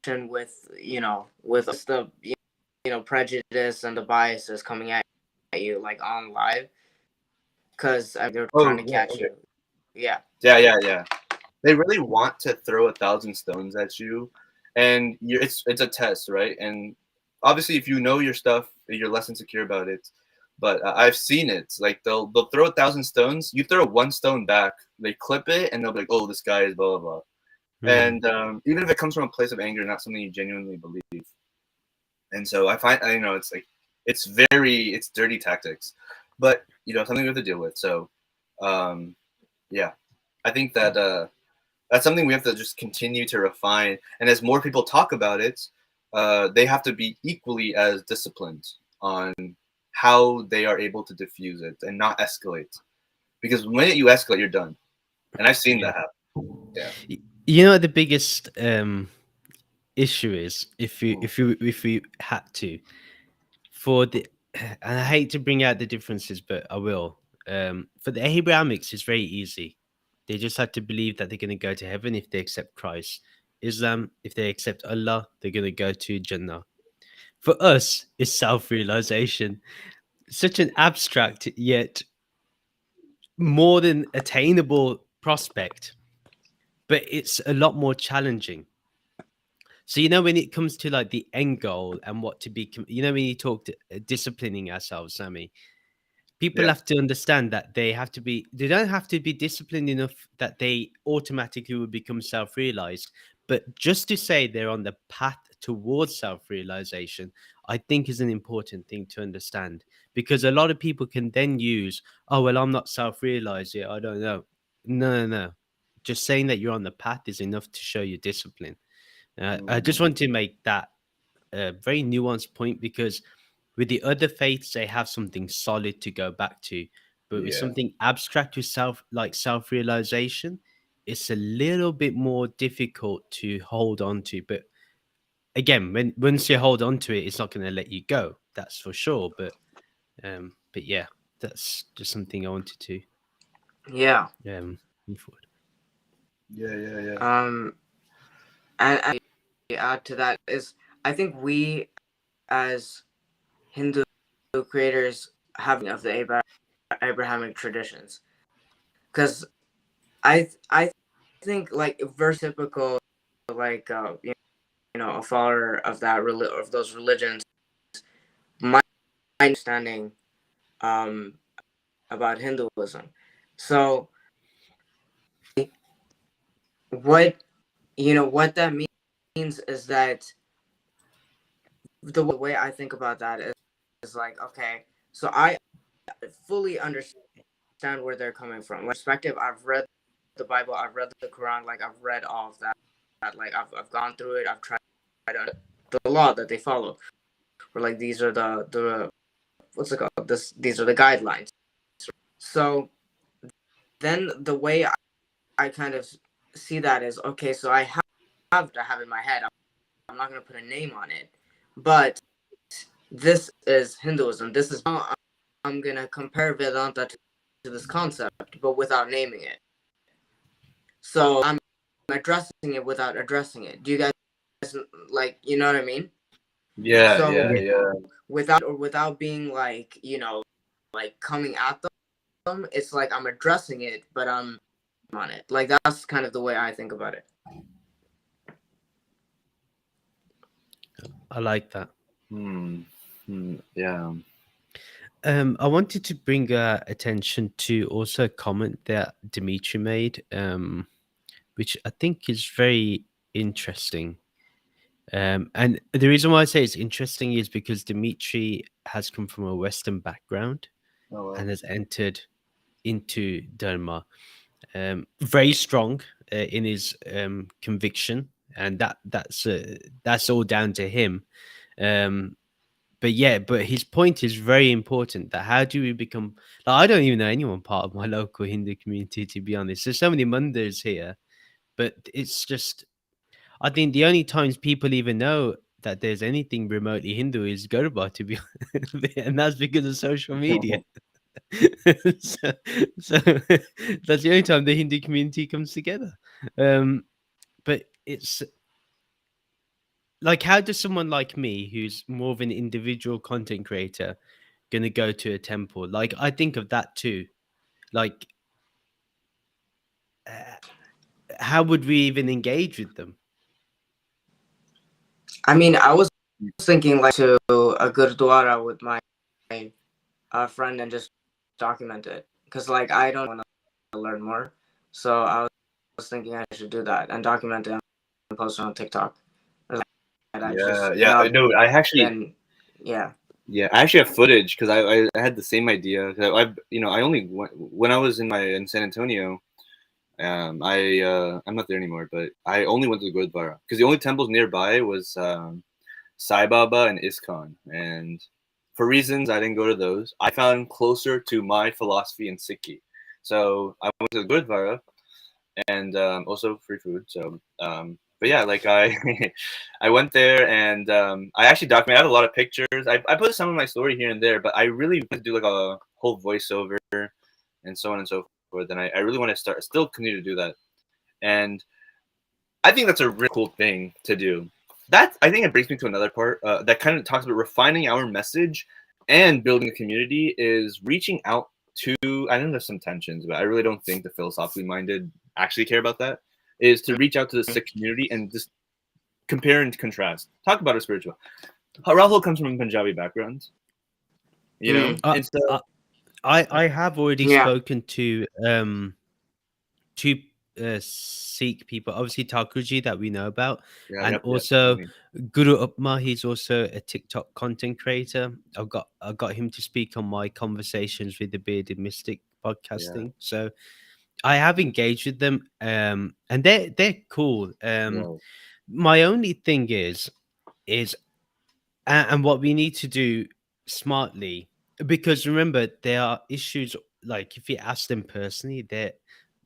Speaker 3: with the prejudice and the biases coming at you like on live, because they're trying to catch you. Yeah.
Speaker 2: They really want to throw 1,000 stones at you, and it's a test, right? And obviously, if you know your stuff, you're less insecure about it. But I've seen it. Like they'll throw 1,000 stones. You throw one stone back, they clip it, and they'll be like, "Oh, this guy is blah blah blah." And even if it comes from a place of anger, not something you genuinely believe. And so I find, it's like it's dirty tactics, but something we have to deal with. So, I think that that's something we have to just continue to refine. And as more people talk about it, they have to be equally as disciplined on how they are able to diffuse it and not escalate. Because when you escalate, you're done. And I've seen that happen. Yeah.
Speaker 1: The biggest issue is if we had to, for the, and I hate to bring out the differences, but I will. For the Abrahamics, it's very easy. They just have to believe that they're going to go to heaven if they accept Christ. Islam, if they accept Allah, they're going to go to Jannah. For us, it's self-realization. Such an abstract yet more than attainable prospect, but it's a lot more challenging. So when it comes to like the end goal and what to be, when you talk to disciplining ourselves, Sammy, people have to understand that they don't have to be disciplined enough that they automatically will become self-realized. But just to say they're on the path towards self-realization, I think is an important thing to understand, because a lot of people can then use, oh, well, I'm not self-realized yet, I don't know. No. Just saying that you're on the path is enough to show your discipline. I just want to make that a very nuanced point, because with the other faiths, they have something solid to go back to. But with something abstract with self-realization, it's a little bit more difficult to hold on to. But again, once you hold on to it, it's not going to let you go. That's for sure. But yeah, that's just something I wanted to
Speaker 3: Yeah.
Speaker 1: move forward.
Speaker 2: Yeah.
Speaker 3: And add to that is, I think we as Hindu creators have of the Abrahamic traditions, because I think like very typical, like you know, a follower of of those religions, my understanding about Hinduism. So what what that means is that the way I think about that is like, okay, so I fully understand where they're coming from. Perspective, I've read the Bible, I've read the Quran, like I've read all of that. Like I've gone through it, I've tried the law that they follow. Or like these are the what's it called? These are the guidelines. So then the way I kind of see that is, okay, so I have to have in my head, I'm not gonna put a name on it, but this is Hinduism. This is how I'm gonna compare Vedanta to this concept, but without naming it. So I'm addressing it without addressing it. Do you guys like, you know what I mean?
Speaker 2: Yeah,
Speaker 3: So
Speaker 2: yeah.
Speaker 3: without being like, like coming at them, it's like I'm addressing it, but I'm on it. Like that's kind of the way I think about it.
Speaker 1: I like that.
Speaker 2: Yeah.
Speaker 1: I wanted to bring attention to also a comment that Dimitri made, which I think is very interesting. And the reason why I say it's interesting is because Dimitri has come from a Western background and has entered into Dharma. Very strong in his conviction, and that's all down to him. But his point is very important. That how do we become? Like, I don't even know anyone part of my local Hindu community, to be honest. There's so many mandirs here, but it's just I think the only times people even know that there's anything remotely Hindu is Garba, to be honest, and that's because of social media. so, so that's the only time the Hindu community comes together. But it's like, how does someone like me, who's more of an individual content creator, gonna go to a temple? Like, I think of that too. Like, how would we even engage with them?
Speaker 3: I mean, I was thinking like to a gurdwara with my friend and just document it, because like I don't want to learn more, so I was thinking I should do that and document it and post it on TikTok.
Speaker 2: No, I actually.
Speaker 3: Then, yeah.
Speaker 2: Yeah, I actually have footage because I had the same idea. I only went, when I was in San Antonio. I'm not there anymore, but I only went to the Gurdwara because the only temples nearby was Sai Baba and ISKCON, and for reasons I didn't go to those. I found closer to my philosophy in Sikhi, so I went to the Gurdwara, and also free food. So, but yeah, like I I went there and I actually documented. I had a lot of pictures. I put some of my story here and there, but I really want to do like a whole voiceover and so on and so forth. And I really want to still continue to do that. And I think that's a really cool thing to do. That, I think, it brings me to another part that kind of talks about refining our message and building a community, is reaching out to, I know there's some tensions, but I really don't think the philosophically minded actually care about that, is to reach out to the Sikh community and just compare and contrast. Talk about our spiritual. Rahul comes from a Punjabi background, you know? And so,
Speaker 1: I have already spoken to two Sikh people, obviously Thakurji that we know about, and also Guru Upma. He's also a TikTok content creator. I got him to speak on my Conversations with the Bearded Mystic podcasting. So I have engaged with them, and they're cool. My only thing is and what we need to do smartly, because remember, there are issues, like if you ask them personally,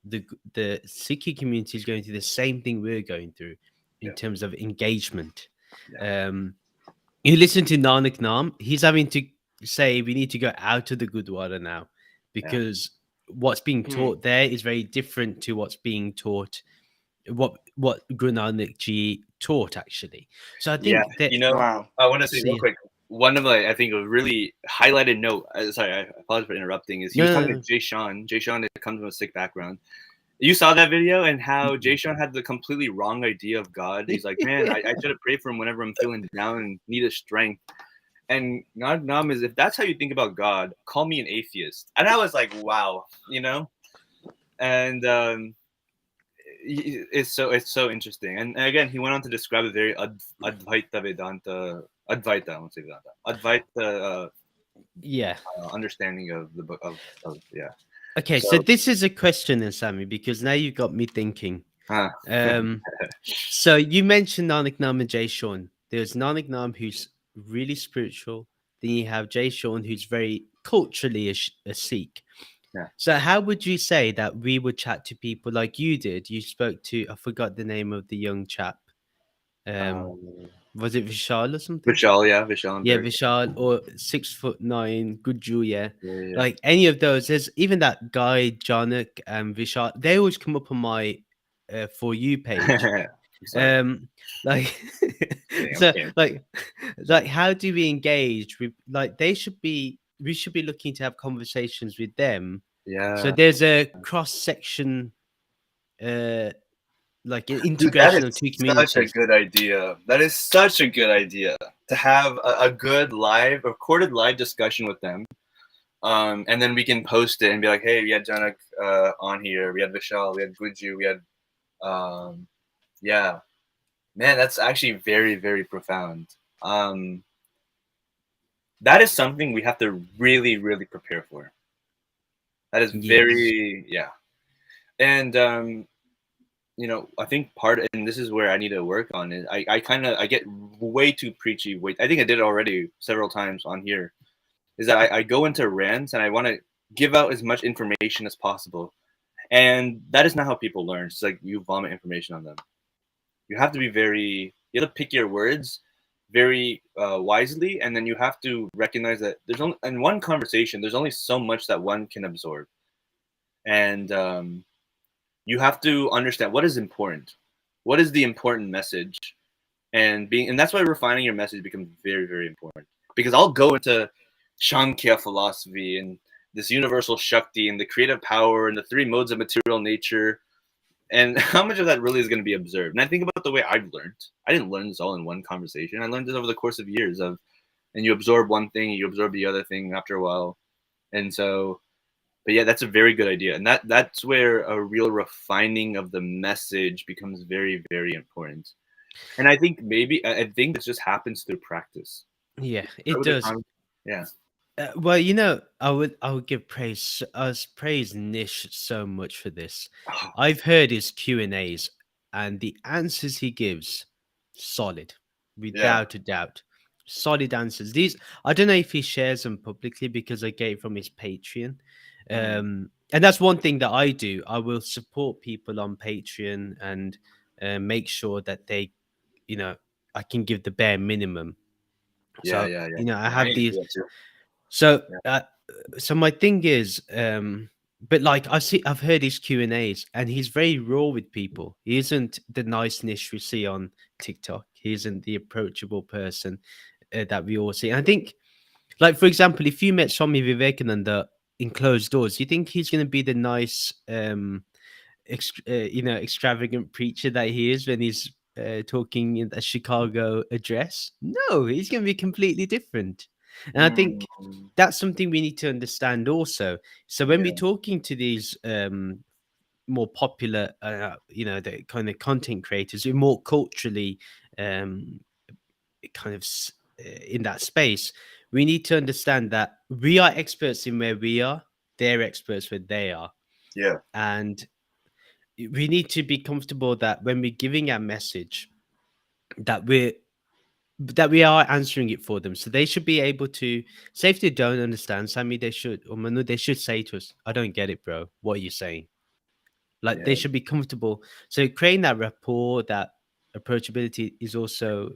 Speaker 1: the Sikh community is going through the same thing we're going through in
Speaker 2: Yeah.
Speaker 1: terms of engagement.
Speaker 2: Yeah.
Speaker 1: You listen to Nanak Nam, he's having to say we need to go out of the Gurdwara now because what's being taught there is very different to what's being taught, what Guru Nanak Ji taught actually. So I
Speaker 2: Yeah,
Speaker 1: think that
Speaker 3: Wow.
Speaker 2: I want to say real
Speaker 1: See-
Speaker 2: quick. One of my, I think, a really highlighted note. Sorry, I apologize for interrupting. Is he was talking to Jay Sean. Jay Sean comes from a Sikh background. You saw that video and how Jay Sean had the completely wrong idea of God. He's like, man, I should have prayed for him whenever I'm feeling down and need a strength. And God Nam is, if that's how you think about God, call me an atheist. And I was like, wow, and it's so interesting. And again, he went on to describe a very Advaita Vedanta, Advaita, I won't say Vedanta, Advaita
Speaker 1: yeah.
Speaker 2: understanding of the book of yeah.
Speaker 1: Okay, so this is a question then, Sammy, because now you've got me thinking. So you mentioned Nanak Nam and Jay Sean. There's Nanak Nam who's really spiritual. Then you have Jay Sean who's very culturally a Sikh.
Speaker 2: Yeah.
Speaker 1: So how would you say that we would chat to people like you did? You spoke to, I forgot the name of the young chap. Was it Vishal or something?
Speaker 2: Vishal, yeah, Vishal.
Speaker 1: Yeah, Vishal, or 6'9", Gujju, yeah.
Speaker 2: Yeah.
Speaker 1: Like any of those. There's even that guy, Janak and Vishal. They always come up on my For You page. Like, so like, how do we engage with? Like, we should be looking to have conversations with them.
Speaker 2: Yeah.
Speaker 1: So there's a cross section, like an integration of two communities.
Speaker 2: Such a good idea. That is such a good idea to have a good recorded live discussion with them. And then we can post it and be like, hey, we had Janak on here, we had Vishal, we had Guju, we had yeah. Man, that's actually very, very profound. That is something we have to really, really prepare for. That is very And I think and this is where I need to work on it. I get way too preachy. I think I did it already several times on here. Is that I go into rants and I want to give out as much information as possible, and that is not how people learn. It's like you vomit information on them. You have to be you have to pick your words very wisely, and then you have to recognize that there's only in one conversation there's only so much that one can absorb, and you have to understand what is important, what is the important message, and that's why refining your message becomes very, very important. Because I'll go into Shankya philosophy and this universal Shakti and the creative power and the three modes of material nature, and how much of that really is going to be observed. And I think about the way I've learned. I didn't learn this all in one conversation. I learned this over the course of years and you absorb one thing, you absorb the other thing after a while, and so. But yeah, that's a very good idea. And that's where a real refining of the message becomes very, very important. And I think it just happens through practice.
Speaker 1: Yeah, it does.
Speaker 2: Yeah.
Speaker 1: Well, I would give praise Nish so much for this. I've heard his Q&As and the answers he gives, solid, without a doubt. Solid answers. I don't know if he shares them publicly because I gave from his Patreon. And that's one thing that I do. I will support people on Patreon and make sure that they, I can give the bare minimum. So, I have these. So, so my thing is, but like I've heard his Q&As and he's very raw with people. He isn't the nice niche we see on TikTok. He isn't the approachable person that we all see. And I think, like, for example, if you met Swami Vivekananda in closed doors, you think he's going to be the nice, extravagant preacher that he is when he's talking in a Chicago address? No, he's going to be completely different. And I think that's something we need to understand also. So when we're talking to these more popular, the kind of content creators who are more culturally kind of in that space, we need to understand that we are experts in where we are, they're experts where they are.
Speaker 2: Yeah.
Speaker 1: And we need to be comfortable that when we're giving our message, that we are answering it for them. So they should be able to say if they don't understand, Sammy, they should say to us, I don't get it, bro. What are you saying? Like they should be comfortable. So creating that rapport, that approachability is also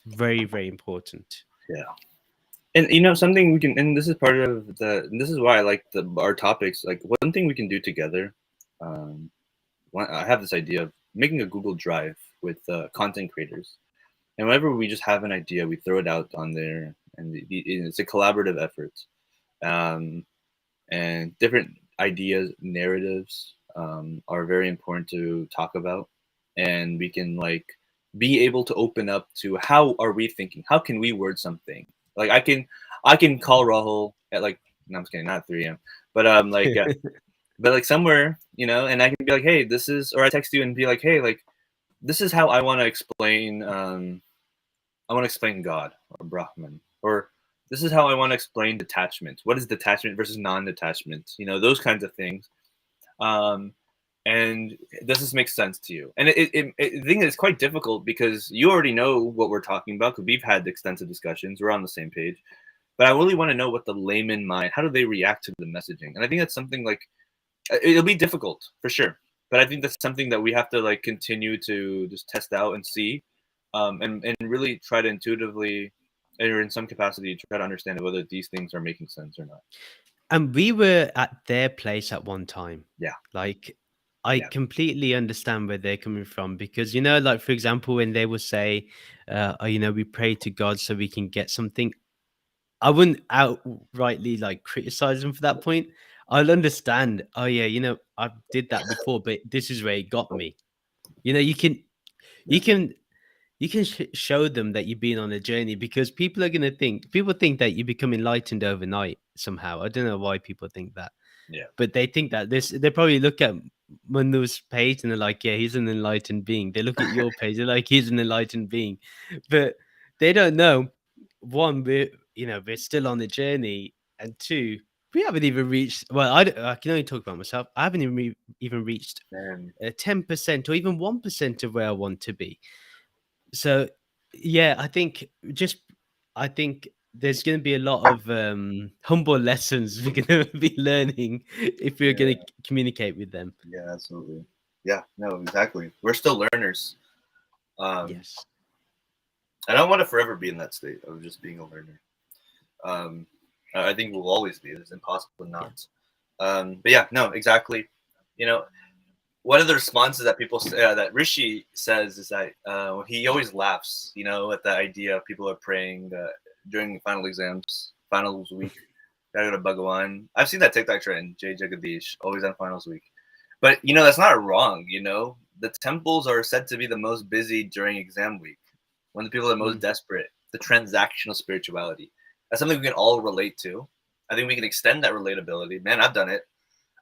Speaker 1: very, very important.
Speaker 2: Yeah. And you know, something we can, and this is part of and this is why I like our topics. Like one thing we can do together. I have this idea of making a Google Drive with content creators, and whenever we just have an idea, we throw it out on there, and it's a collaborative effort. Um, and different ideas, narratives are very important to talk about, and we can like be able to open up to how are we thinking? How can we word something? Like I can call Rahul at like, no, I'm just kidding, not 3 a.m. But but like somewhere, you know, and I can be like, hey, this is, or I text you and be like, hey, like this is how I want to explain. I want to explain God or Brahman, or this is how I want to explain detachment. What is detachment versus non-detachment? You know, those kinds of things. Um, and does this make sense to you? And I think it's quite difficult because you already know what we're talking about because we've had extensive discussions. We're on the same page. But I really want to know what the layman mind, how do they react to the messaging? And I think that's something like, it'll be difficult for sure. But I think that's something that we have to like continue to just test out and see, and really try to intuitively, or in some capacity, try to understand whether these things are making sense or not.
Speaker 1: And we were at their place at one time.
Speaker 2: Yeah.
Speaker 1: Like, I completely understand where they're coming from because, you know, like, for example, when they will say, oh, you know, we pray to God so we can get something, I wouldn't outrightly like criticize them for that point. I'll understand. Oh, yeah, you know, I did that before, but this is where it got me. You know, you can show them that you've been on a journey because people think that you become enlightened overnight somehow. I don't know why people think that.
Speaker 2: Yeah.
Speaker 1: But they think that they probably look at Manu's page and they're like, yeah, he's an enlightened being. They look at your page, they're like, he's an enlightened being. But they don't know, one, we're still on the journey, and two, we haven't even reached, well, I can only talk about myself. I haven't even reached 10% or even 1% of where I want to be. So yeah, I think there's going to be a lot of humble lessons we're going to be learning if we're going to communicate with them.
Speaker 2: Yeah, absolutely. Yeah, no, exactly. We're still learners.
Speaker 1: Yes.
Speaker 2: And I want to forever be in that state of just being a learner. I think we'll always be. It's impossible not. Yeah. But yeah, no, exactly. You know, one of the responses that people say, that Rishi says is that he always laughs, you know, at the idea of people are praying during final exams, finals week. Gotta go to Bhagawan. I've seen that TikTok trend, Jay Jagadish, always on finals week. But, you know, that's not wrong, you know. The temples are said to be the most busy during exam week, when the people are most desperate, the transactional spirituality. That's something we can all relate to. I think we can extend that relatability. Man, I've done it.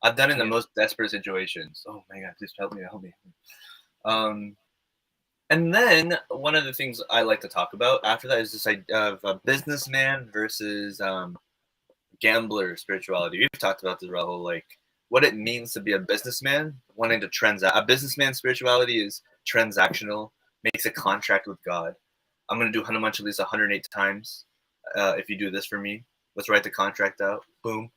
Speaker 2: I've done it in the most desperate situations. Oh my God, please help me. And then one of the things I like to talk about after that is this idea of a businessman versus gambler spirituality. We've talked about this, Rahul, like what it means to be a businessman, wanting to transact. A businessman spirituality is transactional, makes a contract with God. I'm going to do Hanuman Chalisa 108 times if you do this for me. Let's write the contract out. Boom.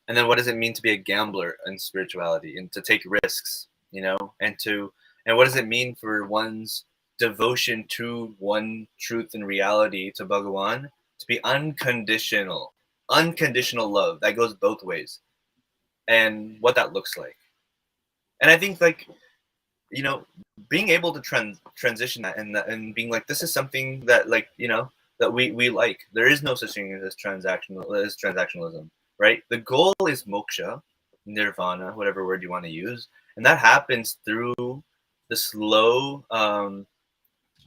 Speaker 2: And then what does it mean to be a gambler in spirituality and to take risks, you know, and what does it mean for one's devotion to one truth and reality to Bhagawan to be unconditional love that goes both ways, and what that looks like. And I think, like, you know, being able to transition that and being like, this is something that, like, you know, that we like. There is no such thing as transactionalism, right? The goal is moksha, nirvana, whatever word you want to use, and that happens through the slow,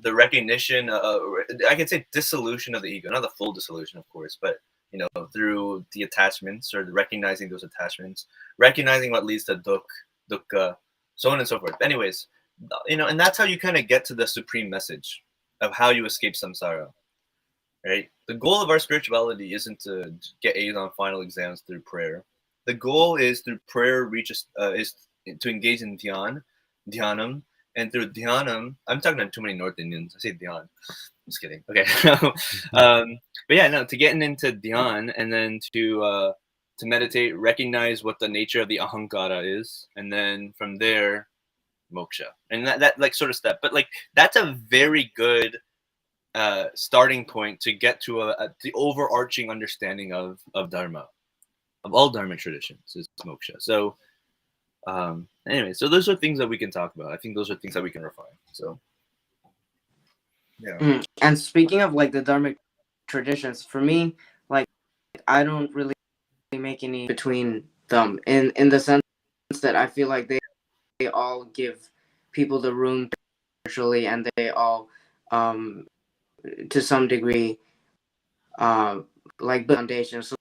Speaker 2: the recognition. I can say dissolution of the ego, not the full dissolution, of course, but, you know, through the attachments or recognizing those attachments, recognizing what leads to dukkha, so on and so forth. Anyways, you know, and that's how you kind of get to the supreme message of how you escape samsara, right? The goal of our spirituality isn't to get A's on final exams through prayer. The goal is through prayer is to engage in dhyanam, and through dhyanam, I'm talking to too many North Indians. I say dhyan. Just kidding. Okay. But yeah, no, to getting into dhyan and then to to meditate, recognize what the nature of the ahankara is, and then from there, moksha. And that like sort of step. But like that's a very good starting point to get to the overarching understanding of Dharma, of all Dharma traditions, is moksha. So anyway, so those are things that we can talk about. I think those are things that we can refine. So yeah.
Speaker 3: And speaking of like the Dharmic traditions, for me, like I don't really make any between them in the sense that I feel like they all give people the room spiritually, and they all to some degree like foundation. So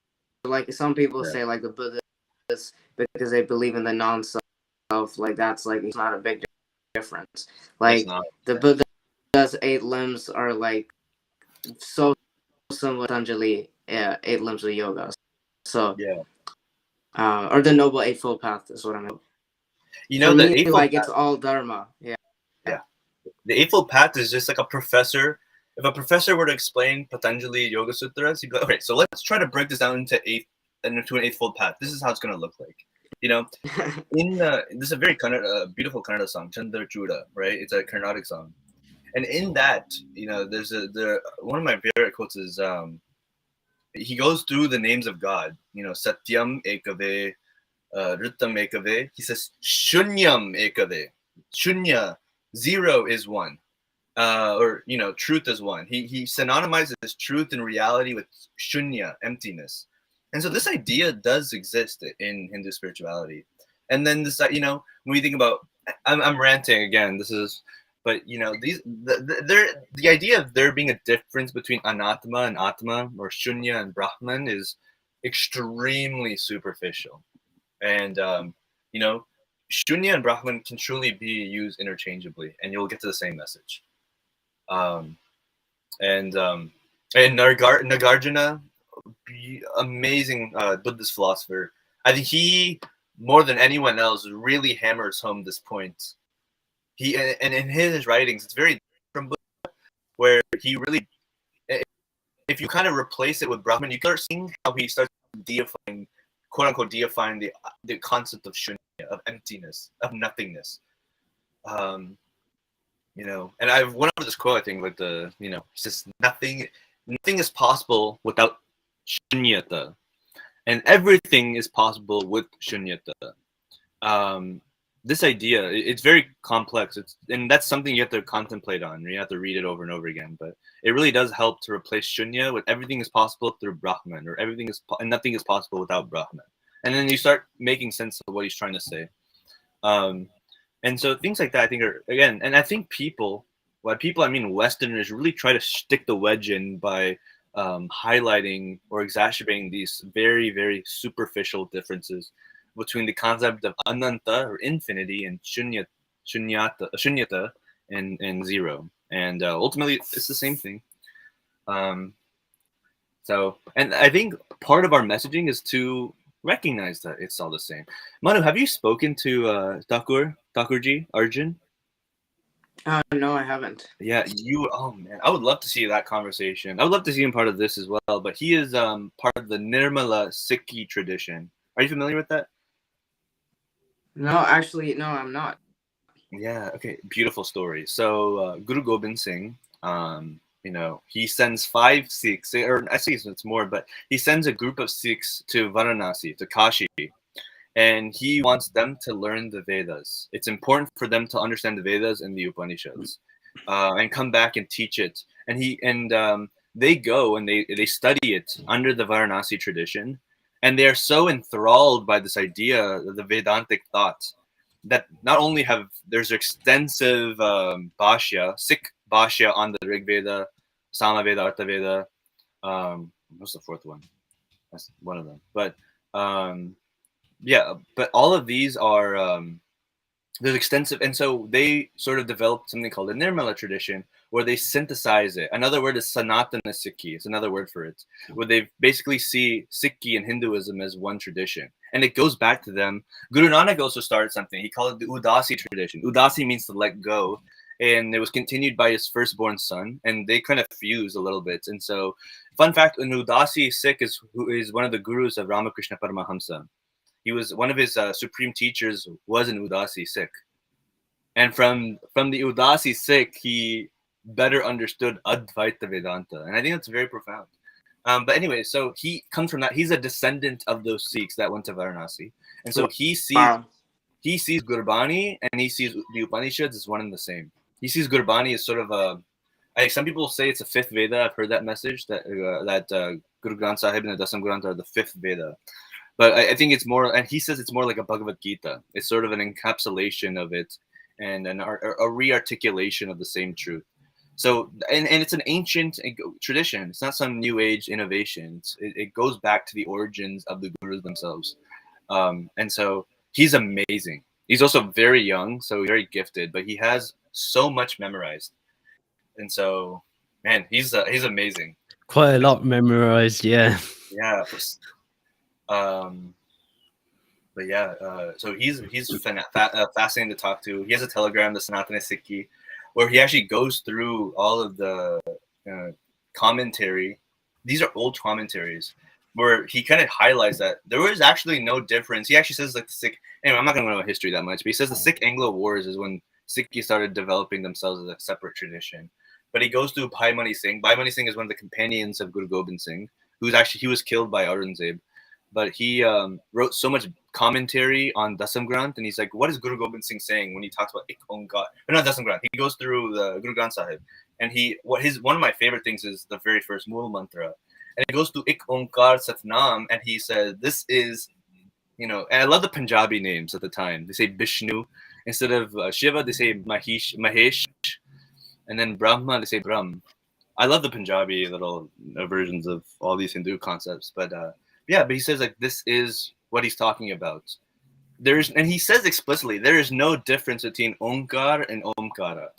Speaker 3: like some people say like the Buddhists, because they believe in the non-self, like that's like it's not a big difference. Like the Buddha's 8 limbs are like so similar to Patanjali 8 limbs of yoga. So
Speaker 2: yeah.
Speaker 3: Or the Noble Eightfold Path is what I mean.
Speaker 2: You know,
Speaker 3: for
Speaker 2: the
Speaker 3: me,
Speaker 2: Eightfold
Speaker 3: like
Speaker 2: Path,
Speaker 3: it's all Dharma. Yeah.
Speaker 2: the Eightfold Path is just like a professor. If a professor were to explain Patanjali Yoga Sutras, he'd be like, okay, so let's try to break this down into an Eightfold Path. This is how it's going to look like. You know, this is a very beautiful Kannada song, Chandra Chuda, right? It's a Carnatic song. And in that, you know, there's one of my favorite quotes is, he goes through the names of God, you know, Satyam Ekave, Ritam Ekave. He says, Shunyam Ekave. Shunya, 0 is 1. Or, you know, truth is 1. He synonymizes truth and reality with shunya, emptiness. And so this idea does exist in Hindu spirituality. And then this, you know, when we think about, I'm ranting again, but you know, the idea of there being a difference between anatma and atma, or shunya and brahman, is extremely superficial. And you know, shunya and brahman can truly be used interchangeably, and you'll get to the same message. And Nagarjuna, amazing Buddhist philosopher. I think he, more than anyone else, really hammers home this point. And in his writings, it's very from Buddha, where he really, if you kind of replace it with Brahman, you start seeing how he starts deifying, quote unquote, deifying the concept of shunya, of emptiness, of nothingness. You know, and I've went over this quote, I think, with the, you know, he says, nothing is possible without shunyata, and everything is possible with shunyata. This idea, it's very complex. And that's something you have to contemplate on. You have to read it over and over again. But it really does help to replace shunya with everything is possible through Brahman, or and nothing is possible without Brahman. And then you start making sense of what he's trying to say. And so things like that, I think, are, again, and I think by people I mean Westerners, really try to stick the wedge in by highlighting or exacerbating these very, very superficial differences between the concept of ananta, or infinity, and shunyata and 0. And ultimately, it's the same thing. So, and I think part of our messaging is to recognize that it's all the same. Manu, have you spoken to Thakurji, Arjun?
Speaker 3: No, I haven't.
Speaker 2: Yeah, oh man, I would love to see that conversation. I would love to see him part of this as well, but he is part of the Nirmala Sikhi tradition. Are you familiar with that?
Speaker 3: No, actually, no, I'm not.
Speaker 2: Yeah, okay, beautiful story. So Guru Gobind Singh, you know, he sends 5 Sikhs, or I think it's more, but he sends a group of Sikhs to Varanasi, to Kashi, and he wants them to learn the Vedas. It's important for them to understand the Vedas and the Upanishads, and come back and teach it. And they go and they study it under the Varanasi tradition, and they are so enthralled by this idea of the Vedantic thought that not only there's extensive bhashya, Sikh bhashya on the Rig Veda, SammyVada, Artha Veda. What's the 4th one? That's one of them. But yeah, but all of these are there's extensive, and so they sort of developed something called the Nirmala tradition, where they synthesize it. Another word is Sanatana Sikhi. It's another word for it, where they basically see Sikhi and Hinduism as one tradition, and it goes back to them. Guru Nanak also started something. He called it the Udasi tradition. Udasi means to let go, and it was continued by his firstborn son, and they kind of fuse a little bit. And so fun fact: an Udasi Sikh is one of the gurus of Ramakrishna Paramahamsa. He was one of his supreme teachers was an Udasi Sikh, and from the Udasi Sikh, he better understood Advaita Vedanta, and I think that's very profound. But anyway, so he comes from that. He's a descendant of those Sikhs that went to Varanasi, and so he sees Gurbani and he sees the Upanishads as one and the same. He sees Gurbani as sort of a, I think some people say it's a fifth Veda. I've heard that message that Guru Granth Sahib and the Dasam Granth are the fifth Veda. But I think it's more, and he says it's more like a Bhagavad Gita. It's sort of an encapsulation of it and a re-articulation of the same truth. So, and it's an ancient tradition. It's not some new age innovation. It goes back to the origins of the gurus themselves. And so he's amazing. He's also very young, so very gifted, but he has so much memorized. And so, man, he's amazing.
Speaker 1: Quite a lot memorized, yeah.
Speaker 2: Yeah. But yeah, so he's fascinating to talk to. He has a Telegram, the Sanatana Sikhi, where he actually goes through all of the commentary. These are old commentaries where he kind of highlights that there was actually no difference. He actually says like the Sikh. Anyway, I'm not going to know history that much, but he says the Sikh Anglo Wars is when Sikhs started developing themselves as a separate tradition. But he goes through Bhai Mani Singh. Bhai Mani Singh is one of the companions of Guru Gobind Singh, he was killed by Aurangzeb. But he wrote so much commentary on Dasam Granth, and he's like, what is Guru Gobind Singh saying when he talks about Ik Onkar? Or not Dasam Granth. He goes through the Guru Granth Sahib, and one of my favorite things is the very first Mool Mantra. And it goes to Ik Onkar Satnam, and he said, this is, and I love the Punjabi names at the time. They say Vishnu. Instead of Shiva, they say Mahesh. And then Brahma, they say Brahm. I love the Punjabi little versions of all these Hindu concepts. But but he says like this is what he's talking about. And he says explicitly, there is no difference between Onkar and Omkara.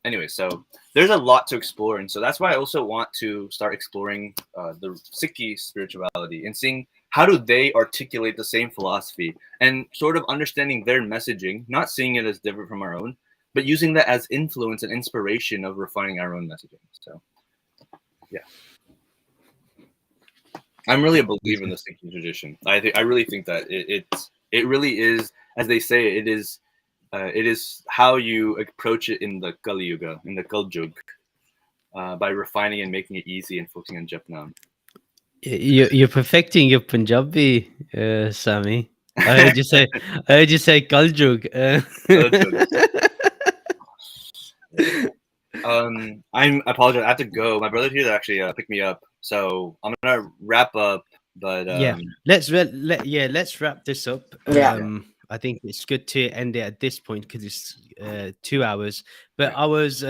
Speaker 2: Anyway, so there's a lot to explore, and so that's why I also want to start exploring the Sikhi spirituality and seeing how do they articulate the same philosophy and sort of understanding their messaging, not seeing it as different from our own, but using that as influence and inspiration of refining our own messaging. So, yeah. I'm really a believer in the Sikhi tradition. I really think that it really is, as they say, it is how you approach it in the Kali Yuga, in the Kal Yug, by refining and making it easy and focusing on Japnam.
Speaker 1: You're perfecting your Punjabi, Sammy. I heard you say Kal Yug.
Speaker 2: I apologize. I have to go. My brother here actually picked me up, so I'm gonna wrap up. But
Speaker 1: let's wrap this up. I think it's good to end it at this point because it's 2 hours. But I was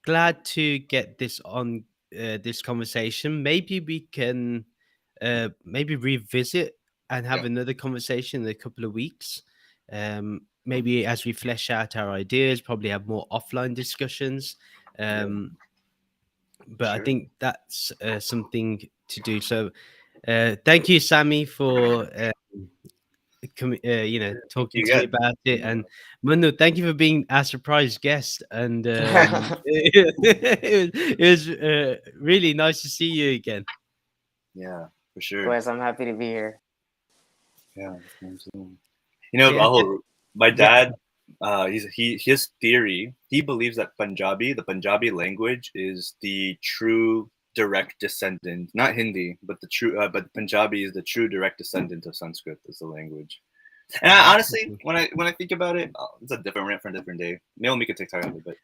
Speaker 1: glad to get this on this conversation. Maybe we can maybe revisit and have another conversation in a couple of weeks. Maybe as we flesh out our ideas, probably have more offline discussions. But I think that's something to do. So thank you, Sammy, for talking to me about it. And Manu, thank you for being our surprise guest. And it was really nice to see you again.
Speaker 2: Yeah, for sure.
Speaker 3: Boys, I'm happy to be here.
Speaker 2: Yeah. My dad, his theory, he believes that the Punjabi language is the true direct descendant, not Hindi, but but Punjabi is the true direct descendant of Sanskrit as the language. And honestly, when I think about it, it's a different rant for a different day. Maybe we could take time on it, but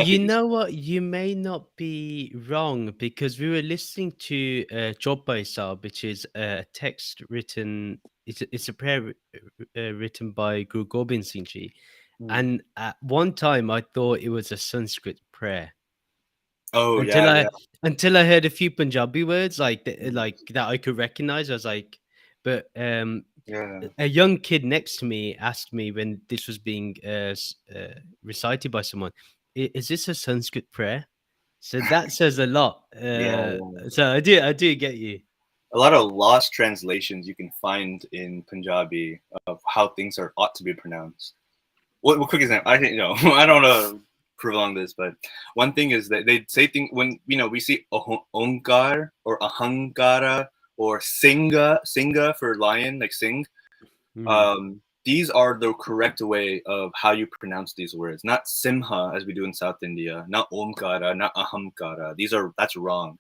Speaker 1: know what? You may not be wrong because we were listening to Jobbaisab, which is a text written. It's a prayer written by Guru Gobind Singh Ji, and at one time I thought it was a Sanskrit prayer.
Speaker 2: Oh,
Speaker 1: until I heard a few Punjabi words like that I could recognize. I was like, but a young kid next to me asked me when this was being recited by someone, is this a Sanskrit prayer? So that says a lot. So I do get you.
Speaker 2: A lot of lost translations you can find in Punjabi of how things ought to be pronounced. What quick example? I think I don't know. prolong this, but one thing is that they say things when we see onkar or ahankara or singa for lion, like sing. These are the correct way of how you pronounce these words, not simha as we do in South India, not omkara, not ahamkara. That's wrong.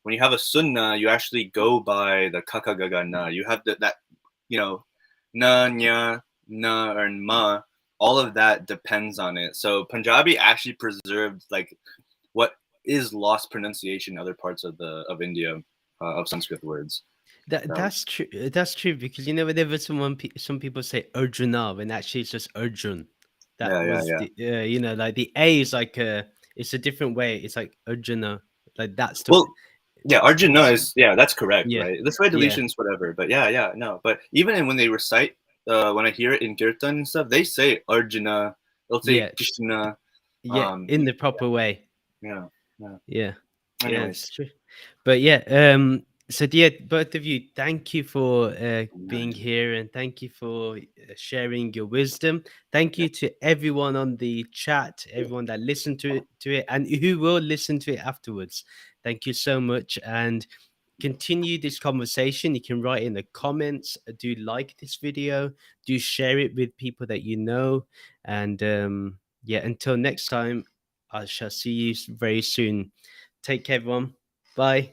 Speaker 2: When you have a sunnah, you actually go by the kakagagana. You have that na, nya, na, and ma. All of that depends on it. So Punjabi actually preserved like what is lost pronunciation in other parts of India of Sanskrit words.
Speaker 1: That's true. That's true, because whenever some people say Arjuna, when actually it's just Arjun. That was the like the A is like it's a different way. It's like Arjuna, like that's the
Speaker 2: Arjuna is that's correct,
Speaker 1: Yeah.
Speaker 2: right? This way deletions whatever, but no. But even when they recite, when I hear it in kirtan and stuff, they say Arjuna. They'll say Krishna.
Speaker 1: In the proper way.
Speaker 2: Yeah.
Speaker 1: It's true. But so both of you, thank you for being here, and thank you for sharing your wisdom. Thank you to everyone on the chat, everyone that listened to it, and who will listen to it afterwards. Thank you so much, and continue this conversation. You can write in the comments. Do like this video. Do share it with people that you know. And until next time, I shall see you very soon. Take care, everyone. Bye.